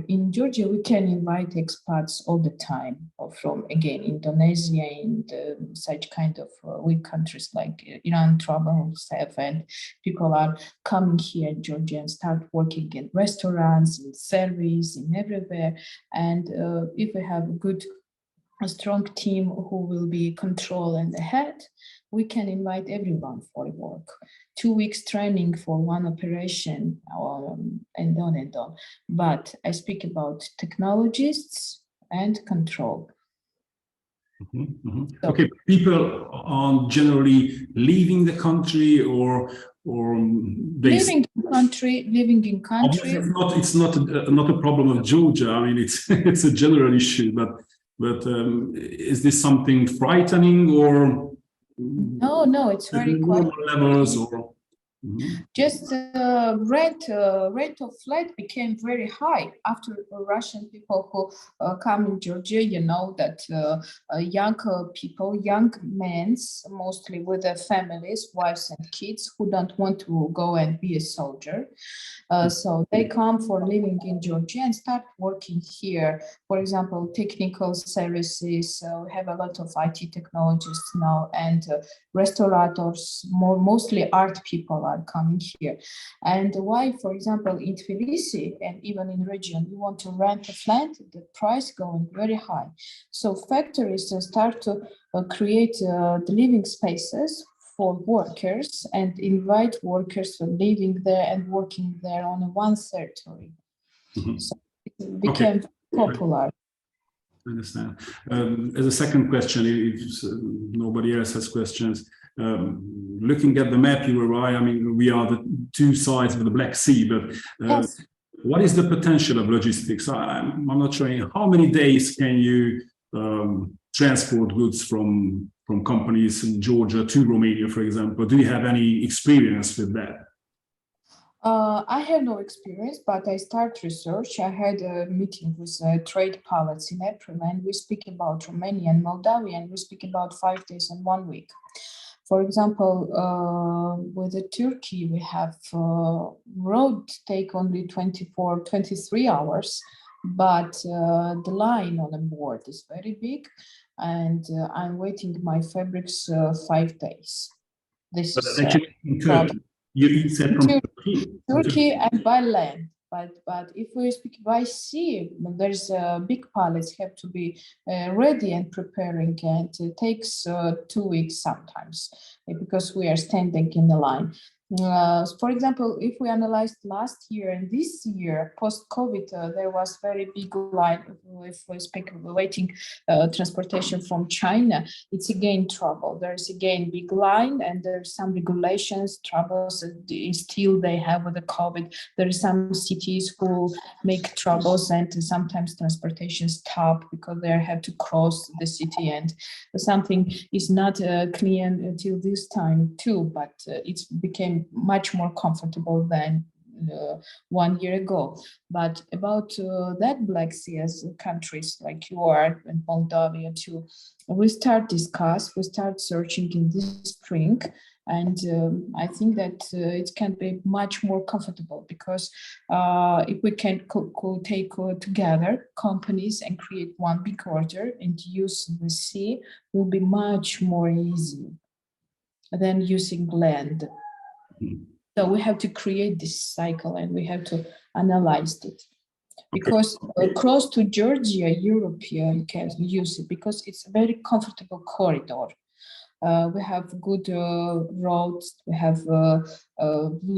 in Georgia we can invite expats all the time, or from again Indonesia and such kind of weak countries like Iran, troubles have, and people are coming here in Georgia and start working in restaurants, in service, in everywhere. And if we have a strong team who will be control and the head, we can invite everyone for work. 2 weeks training for one operation, and on and on. But I speak about technologists and control. So, okay, people are generally leaving the country, or they living in country. It's not a problem of Georgia. I mean, it's a general issue, but is this something frightening, or No, it's very normal levels, or just rent of flat became very high after Russian people who come in Georgia. You know that young people, young men, mostly with their families, wives and kids, who don't want to go and be a soldier. So they come for living in Georgia and start working here. For example, technical services. We have a lot of IT technologists now, and restaurateurs, mostly art people are coming here. And why, for example, in Tbilisi and even in region, you want to rent a flat, the price going very high. So factories start to create the living spaces for workers and invite workers for living there and working there on one territory. So it became popular. I understand. As a second question, if nobody else has questions, looking at the map you arrive, I mean, we are the two sides of the Black Sea, but Yes. what is the potential of logistics? I'm not sure how many days can you transport goods from companies in Georgia to Romania, for example. Do you have any experience with that? I have no experience, but I start research. I had a meeting with trade pilots in April, and we speak about Romania and Moldavia, and we speak about 5 days and 1 week. For example, with Turkey, we have road take only 23 hours, but the line on the board is very big, and I'm waiting my fabrics 5 days. This is actually in Turkey. You said from Turkey and by land. But if we speak by sea, there's big pallets have to be ready and preparing, and it takes 2 weeks sometimes because we are standing in the line. For example, if we analyzed last year and this year, post-COVID, there was very big line. If we speak of waiting transportation from China, it's again trouble. There's again big line, and there's some regulations, troubles still they have with the COVID. There are some cities who make troubles, and sometimes transportation stop because they have to cross the city, and something is not clear until this time too, but it's became much more comfortable than 1 year ago. But about that Black Sea as countries like you are and Moldavia too, we start searching in this spring. And I think that it can be much more comfortable because if we can take together companies and create one big order and use the sea, will be much more easy than using land. So we have to create this cycle and we have to analyze it. Because close to Georgia, European can use it because it's a very comfortable corridor. We have good roads, we have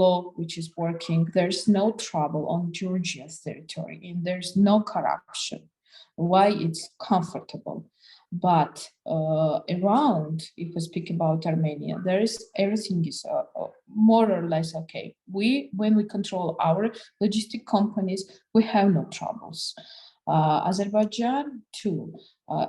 law which is working. There's no trouble on Georgia's territory and there's no corruption. Why? It's comfortable. But around, if we speak about Armenia, everything is more or less okay. When we control our logistic companies, we have no troubles. Azerbaijan too.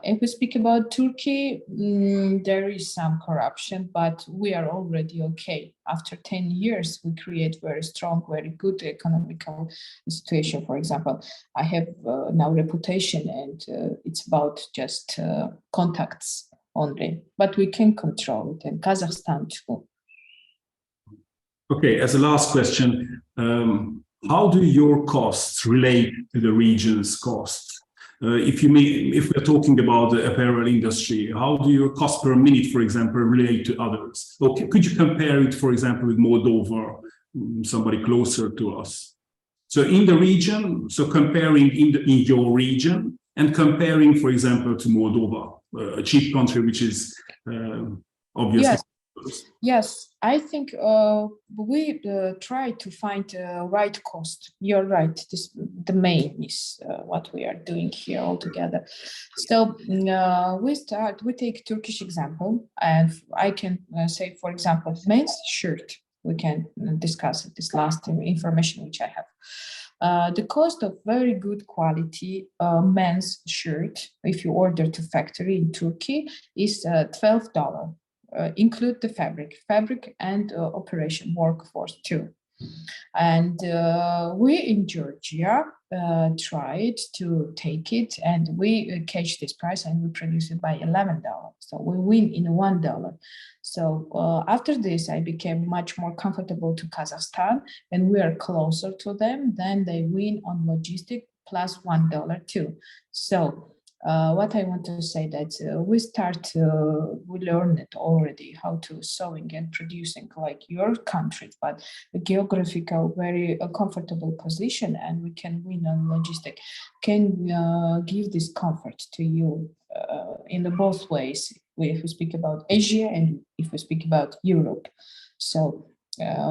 If we speak about Turkey, there is some corruption, but we are already okay. After 10 years, we create very strong, very good economical situation. For example, I have now reputation, and it's about just contacts only, but we can control it, and Kazakhstan too. Okay, as a last question, how do your costs relate to the region's costs? If we're talking about the apparel industry, how do your cost per minute, for example, relate to others? Okay, could you compare it, for example, with Moldova, somebody closer to us? So in the region, so comparing in your region and comparing, for example, to Moldova, a cheap country, which is obviously. Yes, I think we try to find the right cost. You're right. The main is what we are doing here all together. So we take Turkish example, and I can say, for example, men's shirt. We can discuss it, this last information which I have. The cost of very good quality men's shirt, if you order to factory in Turkey, is $12. Include the fabric and operation workforce too. And we in Georgia tried to take it, and we catch this price and we produce it by $11. So we win in $1. So after this, I became much more comfortable to Kazakhstan, and we are closer to them. Then they win on logistic plus $1 too. So what I want to say that we learned it already how to sewing and producing like your country, but a geographical very comfortable position, and we can win on logistic, can give this comfort to you in the both ways. If we speak about Asia and if we speak about Europe. So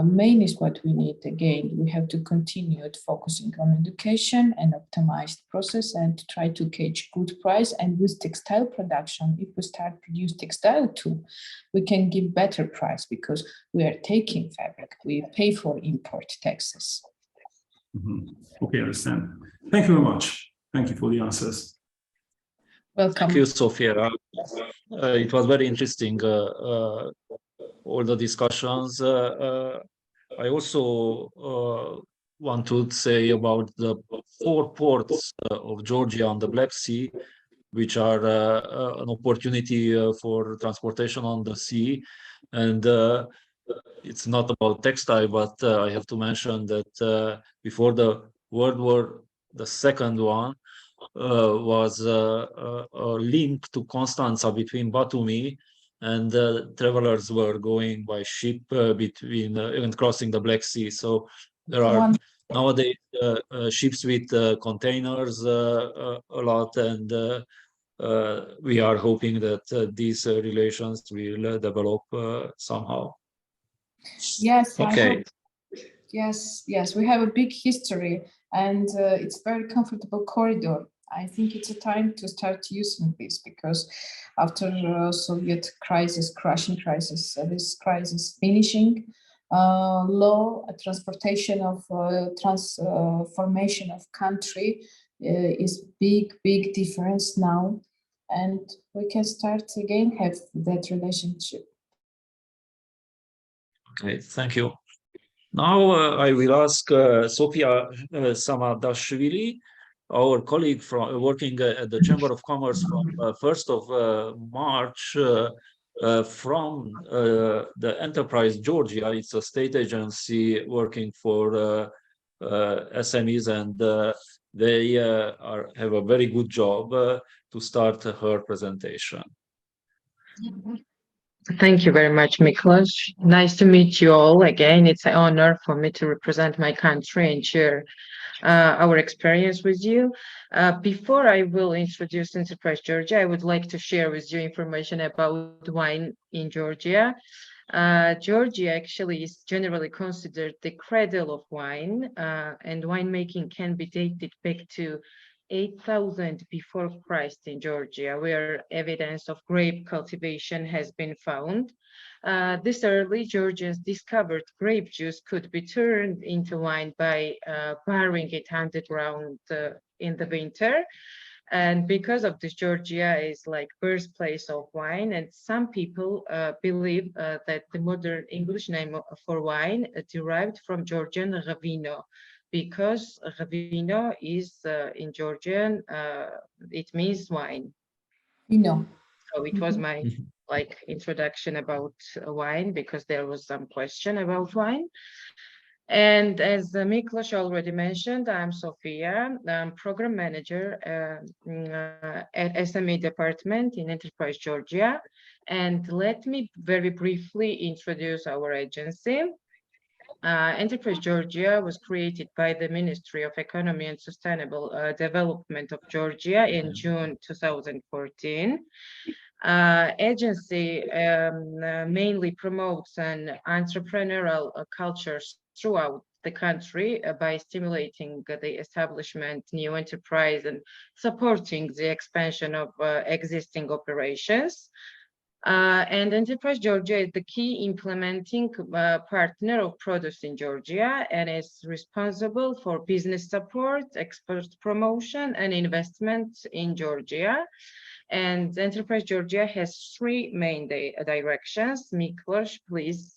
main is what we need. Again, we have to continue focusing on education and optimize the process and try to catch good price. And with textile production, if we start produce textile too, we can give better price because we are taking fabric. We pay for import taxes. Mm-hmm. Okay, I understand. Thank you very much. Thank you for the answers. Welcome. Thank you, Sofia. It was very interesting. All the discussions. I also want to say about the 4 ports of Georgia on the Black Sea, which are an opportunity for transportation on the sea. And it's not about textile, but I have to mention that before the World War II was a link to Constanza between Batumi, and travelers were going by ship between and crossing the Black Sea. So There are nowadays ships with containers a lot, and we are hoping that these relations will develop somehow. Yes, I Okay. hope. Yes, yes, we have a big history, and it's very comfortable corridor. I think it's a time to start using this, because after Soviet crisis, crushing crisis, this crisis finishing, law transportation of transformation of country is big difference now, and we can start again have that relationship. Okay, thank you. Now I will ask Sofia Samadashvili, our colleague from working at the Chamber of Commerce from 1st of March, from the Enterprise Georgia. It's a state agency working for SMEs, and they have a very good job to start her presentation. Thank you very much, Miklos. Nice to meet you all again. It's an honor for me to represent my country and share our experience with you. Before I will introduce Enterprise Georgia, I would like to share with you information about wine in Georgia. Georgia actually is generally considered the cradle of wine, and winemaking can be dated back to 8,000 before Christ in Georgia, where evidence of grape cultivation has been found. This early Georgians discovered grape juice could be turned into wine by barring it underground in the winter. And because of this, Georgia is like birthplace of wine. And some people believe that the modern English name for wine derived from Georgian ravino, because ravino is in Georgian, it means wine. So it was my like introduction about wine, because there was some question about wine. And as Miklos already mentioned, I'm Sofia. I'm program manager at SME department in Enterprise Georgia. And let me very briefly introduce our agency. Enterprise Georgia was created by the Ministry of Economy and Sustainable Development of Georgia in June 2014. Agency mainly promotes an entrepreneurial culture throughout the country by stimulating the establishment new enterprise and supporting the expansion of existing operations. And Enterprise Georgia is the key implementing partner of Produce in Georgia, and is responsible for business support, export promotion, and investment in Georgia. And Enterprise Georgia has three main directions. Miklos, please.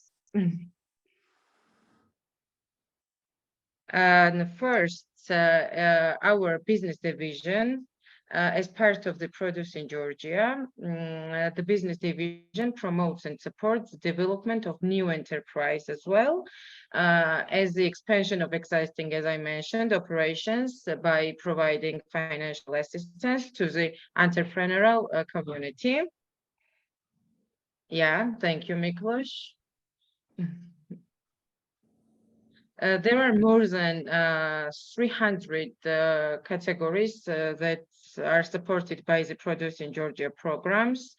And first, our business division, as part of the Produce in Georgia, the business division promotes and supports the development of new enterprise, as well as the expansion of existing, as I mentioned, operations by providing financial assistance to the entrepreneurial community. Yeah, thank you, Miklos. There are more than 300 categories that are supported by the Produce in Georgia programs.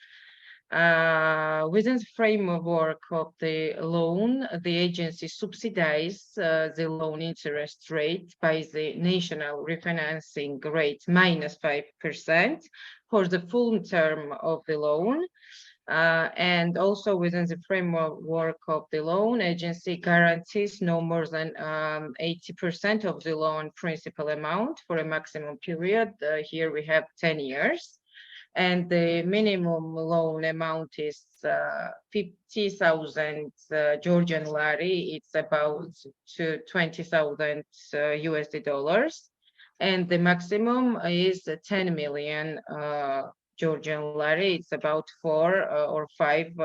Within the framework of the loan, the agency subsidizes the loan interest rate by the national refinancing rate minus 5% for the full term of the loan. And also within the framework of the loan, agency guarantees no more than 80% of the loan principal amount for a maximum period. Here we have 10 years. And the minimum loan amount is 50,000 Georgian lari. It's about 20,000 USD dollars. And the maximum is 10 million Georgian lari. It's about 4 or 5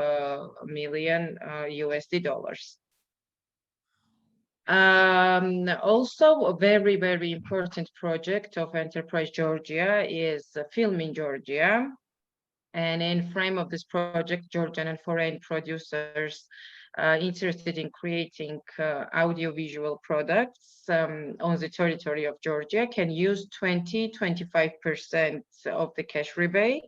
million USD dollars. Also, a very, very important project of Enterprise Georgia is Film in Georgia. And in frame of this project, Georgian and foreign producers interested in creating audiovisual products on the territory of Georgia can use 20-25% of the cash rebate.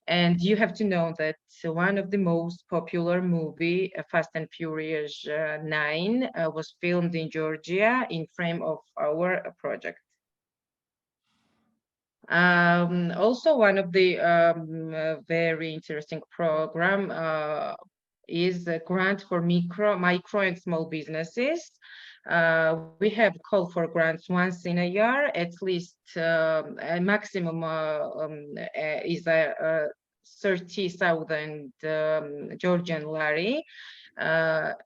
And you have to know that one of the most popular movie, Fast and Furious 9, was filmed in Georgia in frame of our project. Also, one of the very interesting program is a grant for micro and small businesses. We have called for grants once in a year, at least a maximum is 30,000 Georgian lari.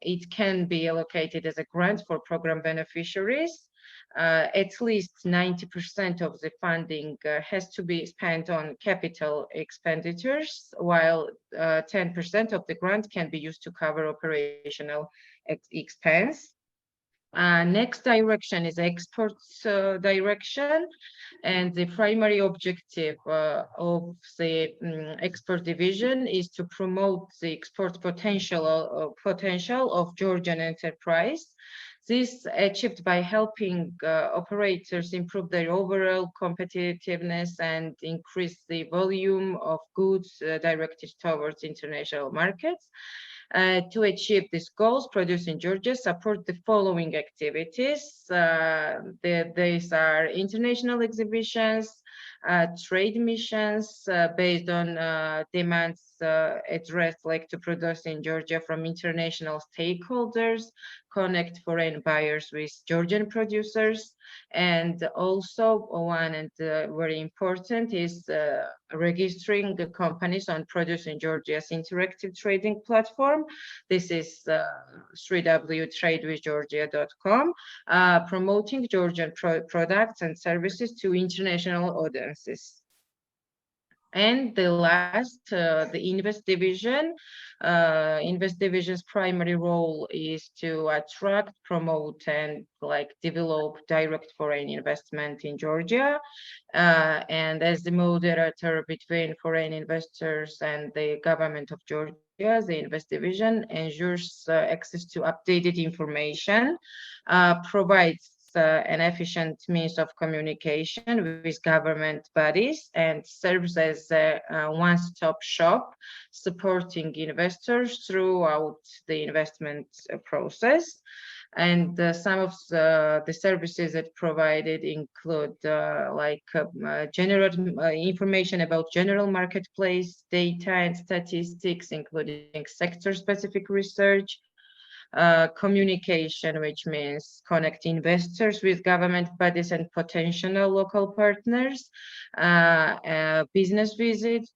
It can be allocated as a grant for program beneficiaries. At least 90% of the funding has to be spent on capital expenditures, while 10% of the grant can be used to cover operational expense. Next direction is exports direction, and the primary objective of the export division is to promote the export potential of Georgian enterprise. This achieved by helping operators improve their overall competitiveness and increase the volume of goods directed towards international markets. To achieve these goals, Produce in Georgia support the following activities. These are international exhibitions, trade missions based on demands addressed like to Produce in Georgia from international stakeholders, connect foreign buyers with Georgian producers, and also one and very important is registering the companies on Produce in Georgia's interactive trading platform. This is www.tradewithgeorgia.com, promoting Georgian products and services to international audiences. And the last, the Invest Division. Invest Division's primary role is to attract, promote, and develop direct foreign investment in Georgia. And as the moderator between foreign investors and the government of Georgia, the Invest Division ensures access to updated information, provides an efficient means of communication with government bodies, and serves as a one-stop shop, supporting investors throughout the investment process. And some of the services that provided include general information about general marketplace data and statistics, including sector-specific research, communication, which means connect investors with government bodies and potential local partners, business visits,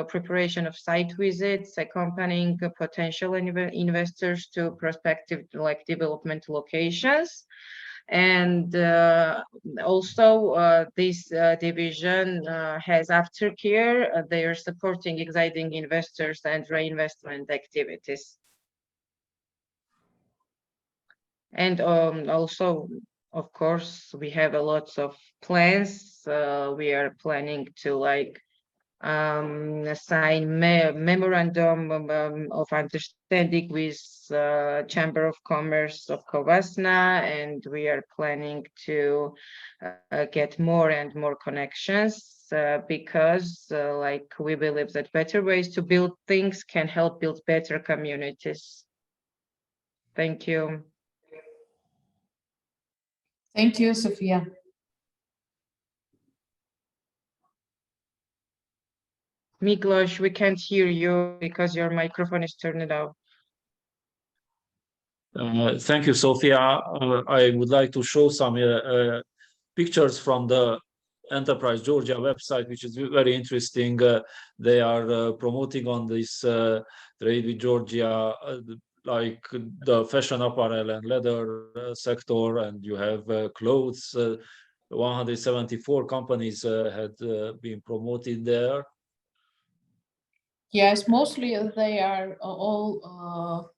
preparation of site visits, accompanying potential investors to prospective development locations. And also this division has aftercare. They are supporting exciting investors and reinvestment activities. And also, of course, we have a lot of plans. We are planning to sign memorandum of understanding with Chamber of Commerce of Kovasna, and we are planning to get more and more connections because we believe that better ways to build things can help build better communities. Thank you. Thank you, Sophia. Miklos, we can't hear you because your microphone is turned off. Thank you, Sophia. I would like to show some pictures from the Enterprise Georgia website, which is very interesting. They are promoting on this Trade with Georgia, like the fashion apparel and leather sector, and you have clothes. 174 companies had been promoted there. Yes, mostly they are all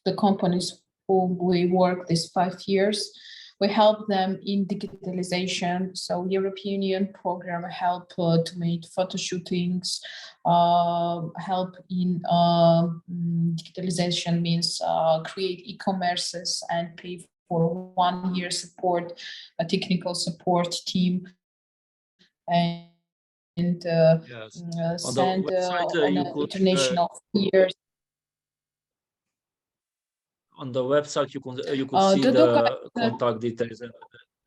the companies whom we work these 5 years. We help them in digitalization. So European Union program help to make photo shootings, help in digitalization means create e-commerces and pay for 1 year support, a technical support team, and Yes. send website, on you an could international years. on the website you could see The the contact details and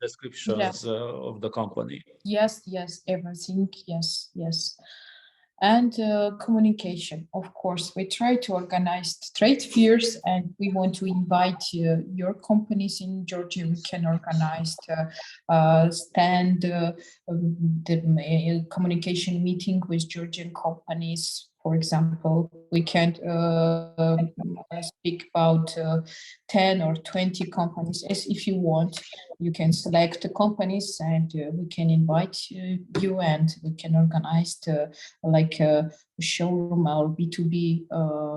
descriptions yes. of the company. Yes, everything. Yes. And communication, of course. We try to organize trade fairs, and we want to invite your companies in Georgia. We can organize stand the communication meeting with Georgian companies. For example, we can speak about 10 or 20 companies. As if you want, you can select the companies, and we can invite you, and we can organize like a showroom or B2B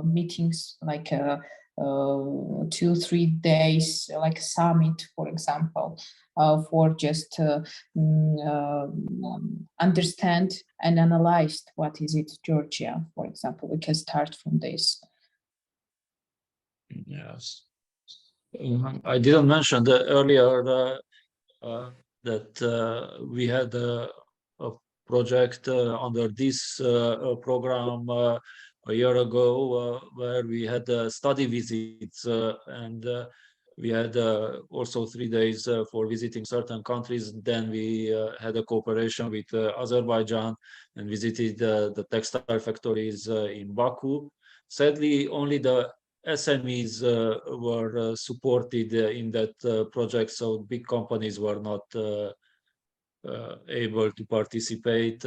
meetings, like 2-3 days, like a summit, for example, for just understand and analyze what is it Georgia, for example. We can start from this. Yes. I didn't mention that earlier that we had a project under this program a year ago where we had study visits and we had also 3 days for visiting certain countries. Then we had a cooperation with Azerbaijan and visited the textile factories in Baku. Sadly, only the SMEs were supported in that project, so big companies were not able to participate,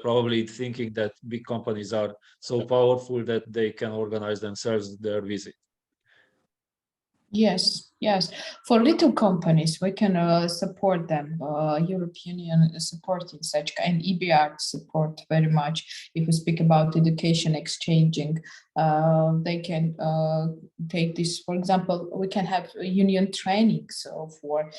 probably thinking that big companies are so powerful that they can organize themselves their visit. Yes. For little companies, we can support them. European Union supporting such, and EBR support very much. If we speak about education exchanging, they can take this. For example, we can have union training for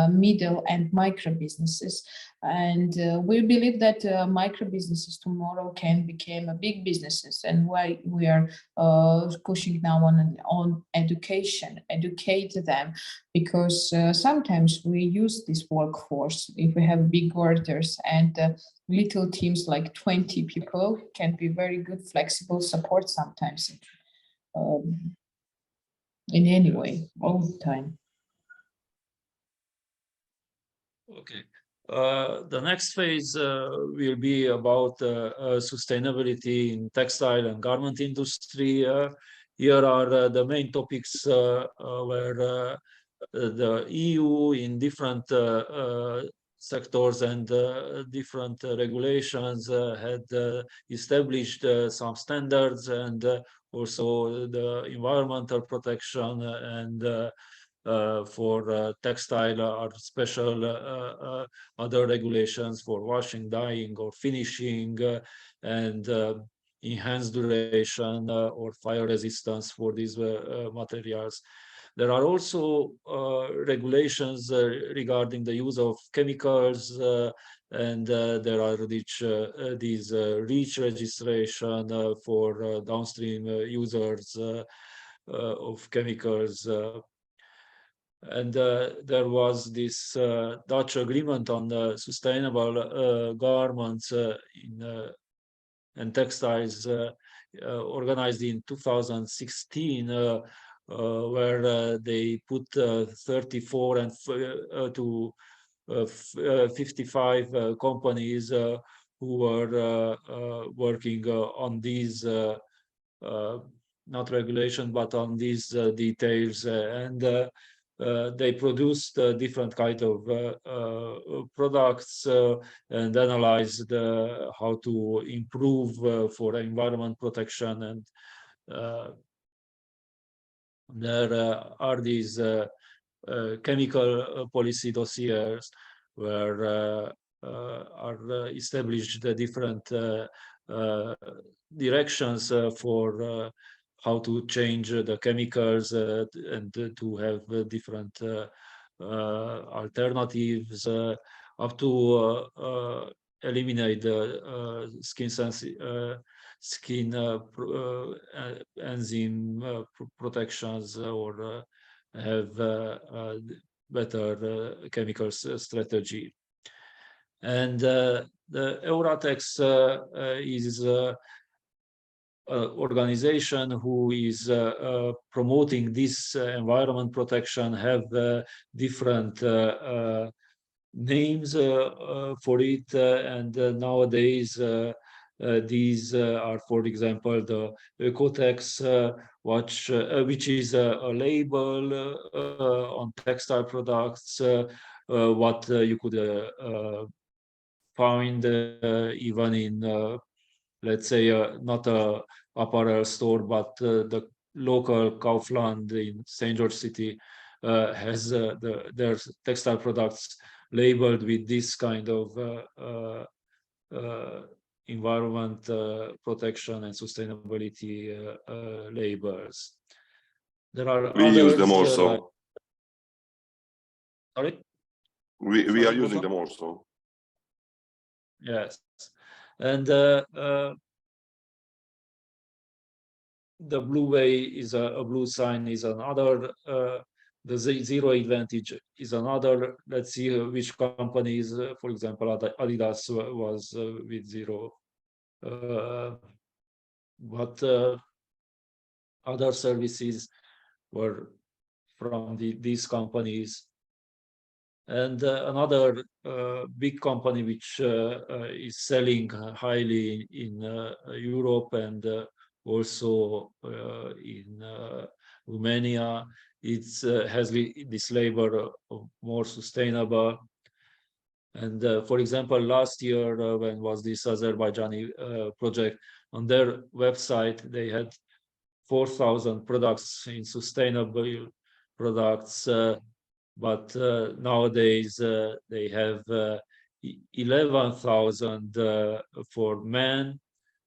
middle and micro businesses. And we believe that micro businesses tomorrow can become a big businesses, and why we are pushing now on education, educate them, because sometimes we use this workforce. If we have big orders and little teams like 20 people can be very good flexible support sometimes in any way, all the time. Okay. The next phase will be about sustainability in textile and garment industry. Here are the main topics where the EU in different sectors and different regulations had established some standards, and also the environmental protection and for textile are special other regulations for washing, dyeing, or finishing, and enhanced duration or fire resistance for these materials. There are also regulations regarding the use of chemicals, and there are these REACH registration for downstream users of chemicals. And there was this Dutch agreement on sustainable garments and textiles organized in 2016, where they put 34 and to 55 companies who were working on these not regulation, but on these details, and they produced different kind of products and analyzed how to improve for environment protection. And there are these chemical policy dossiers where are established the different directions for how to change the chemicals and to have different alternatives up to eliminate the skin enzyme protections or have better chemical strategy. And the Ro2geTex is organization who is promoting this environment protection, have different names for it, and nowadays these are, for example, the Ro2geTex watch, which is a label on textile products, what you could find even in let's say not a apparel store, but the local Kaufland in St. George City has their textile products labeled with this kind of environment protection and sustainability labels. There are We others, use them also. Sorry? We Sorry, are using Bogdan? them also. Yes. And the blue way is a blue sign is another, the zero advantage is another. Let's see which companies, for example, Adidas was with zero, but other services were from these companies. And another big company which is selling highly in Europe and also in Romania, it has this label of more sustainable. And for example, last year when was this Azerbaijani project, on their website they had 4,000 products in sustainable products, but nowadays they have 11,000 for men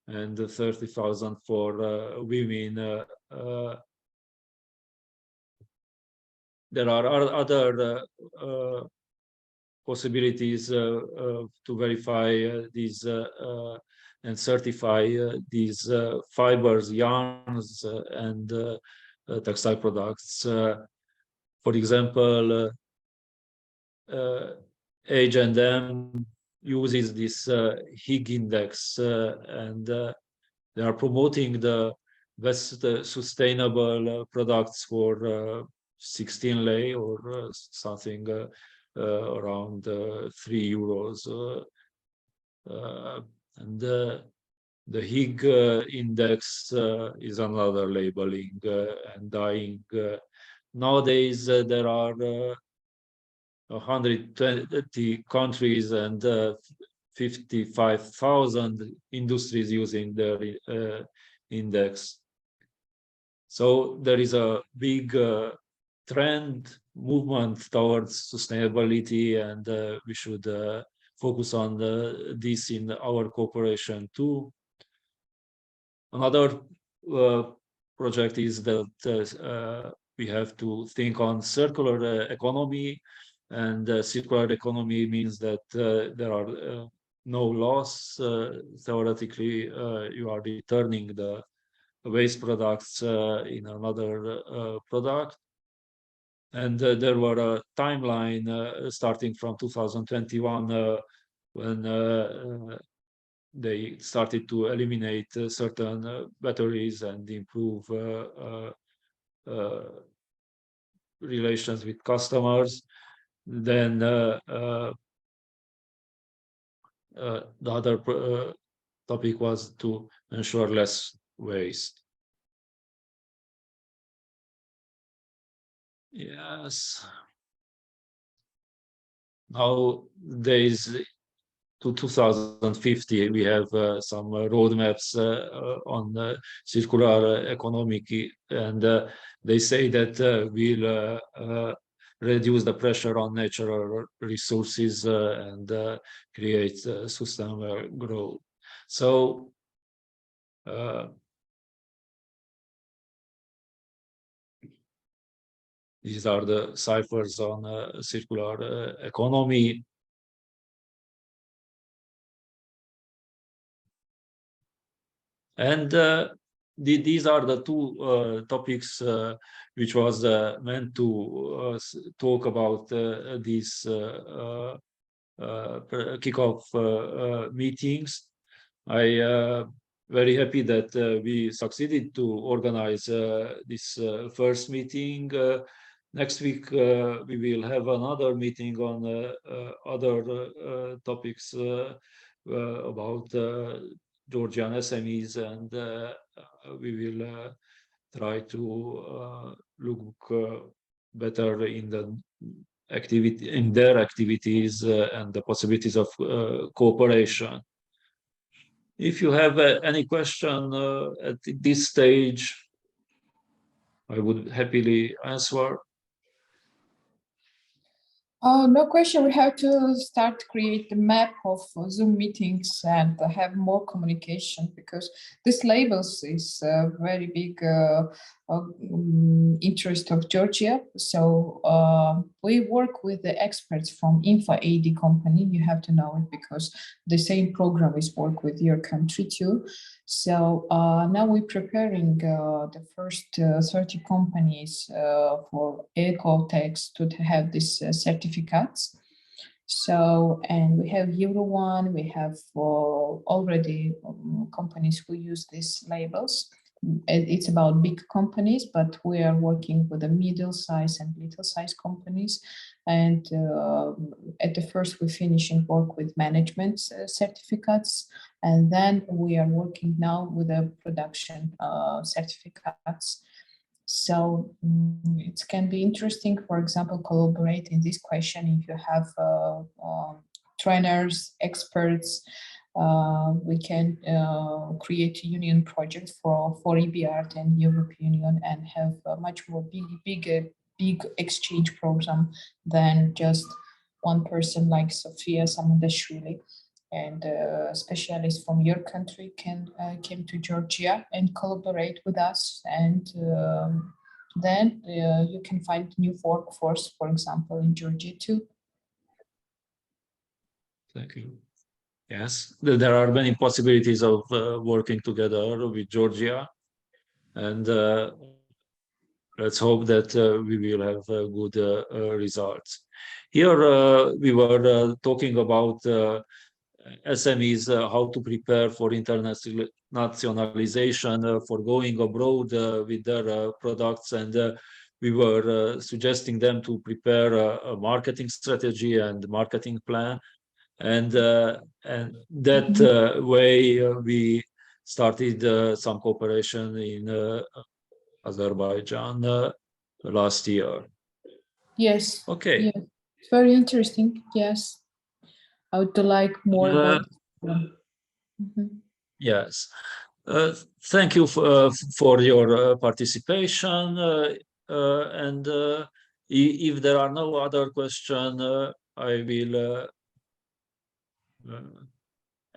and 30,000 for women. There are other possibilities to verify these and certify these fibers, yarns, and textile products. For example, H&M uses this Higg index, and they are promoting the best sustainable products for 16 lei or something around €3. And the Higg index is another labeling and dyeing. Nowadays, there are 120 countries and 55,000 industries using their index. So there is a big trend movement towards sustainability, and we should focus on this in our cooperation too. Another project is that we have to think on circular economy, and circular economy means that there are no loss. Theoretically, you are returning the waste products in another product. And there were a timeline starting from 2021 when they started to eliminate certain batteries and improve relations with customers. Then the other topic was to ensure less waste. Yes. Nowadays, to 2050, we have some roadmaps on circular economy, and they say that we'll reduce the pressure on natural resources and create sustainable growth. So These are the ciphers on circular economy. And these are the two topics which was meant to talk about these kickoff meetings. I very happy that we succeeded to organize this first meeting. Next week we will have another meeting on other topics about Georgian SMEs, and we will try to look better in their activities and the possibilities of cooperation. If you have any question at this stage, I would happily answer. No question. We have to start to create the map of Zoom meetings and have more communication, because this labels is a very big interest of Georgia. So we work with the experts from InfoAD company. You have to know it because the same program is work with your country too. So now we're preparing the first 30 companies for Ecotex to have this certificates. So, and we have Euro1, we have already companies who use these labels. It's about big companies, but we are working with the middle size and little size companies. And at the first, we're finishing work with management certificates. And then we are working now with the production certificates. So it can be interesting, for example, collaborate in this question if you have trainers, experts. We can create a union project for EBRD and European Union and have a much more big exchange program than just one person like Sofia Samandashvili. And specialists from your country can came to Georgia and collaborate with us, and then you can find new workforce, for example, in Georgia too. Thank you. Yes, there are many possibilities of working together with Georgia, and let's hope that we will have good results. Here we were talking about SMEs, how to prepare for internationalization, for going abroad with their products, and we were suggesting them to prepare a marketing strategy and marketing plan, and that way we started some cooperation in Azerbaijan last year. Yes. Okay. Yes. It's very interesting. Yes. I would like more about Yes. Thank you for your participation. And if there are no other questions, I will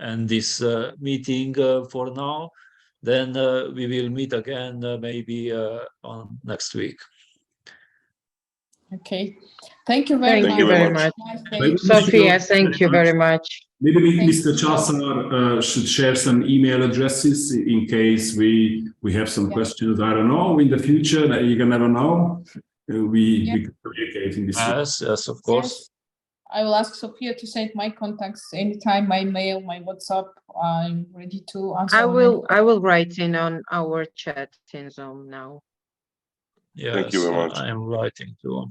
end this meeting for now. Then we will meet again maybe on next week. Okay. Thank you very Thank you very much. Sophia, thank you very much. Maybe Mr. Chasar should share some email addresses in case we have some questions. I don't know, in the future, you can never know. We can communicate in this. Yes, of course. Yes. I will ask Sophia to send my contacts anytime, my mail, my WhatsApp. I'm ready to answer. I will write in on our chat in Zoom now. Yes, thank you very much. I am writing too.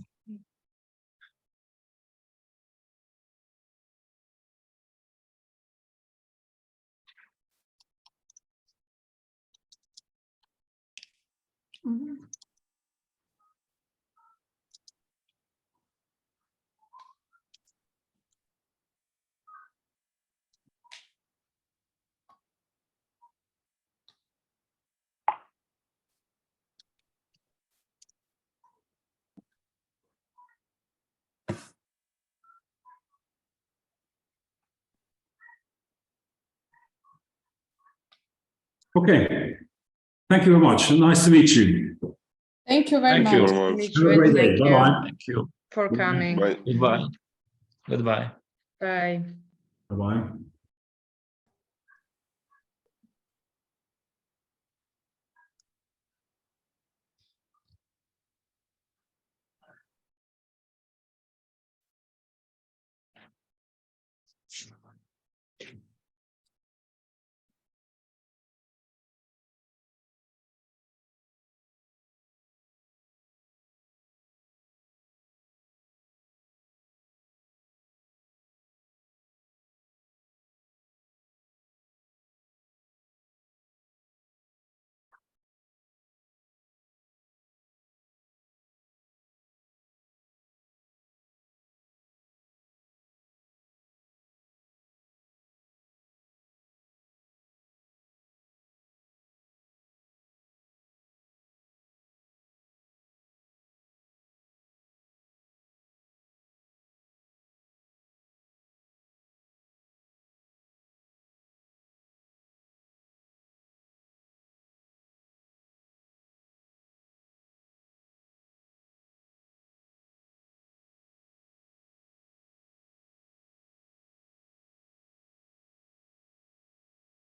Okay. Thank you very much. Nice to meet you. Thank you very Thank you. much. Very much. Meet Have you a and great day. thank you Bye-bye. Thank you. for coming. Bye. Goodbye. Goodbye. Bye. Bye-bye.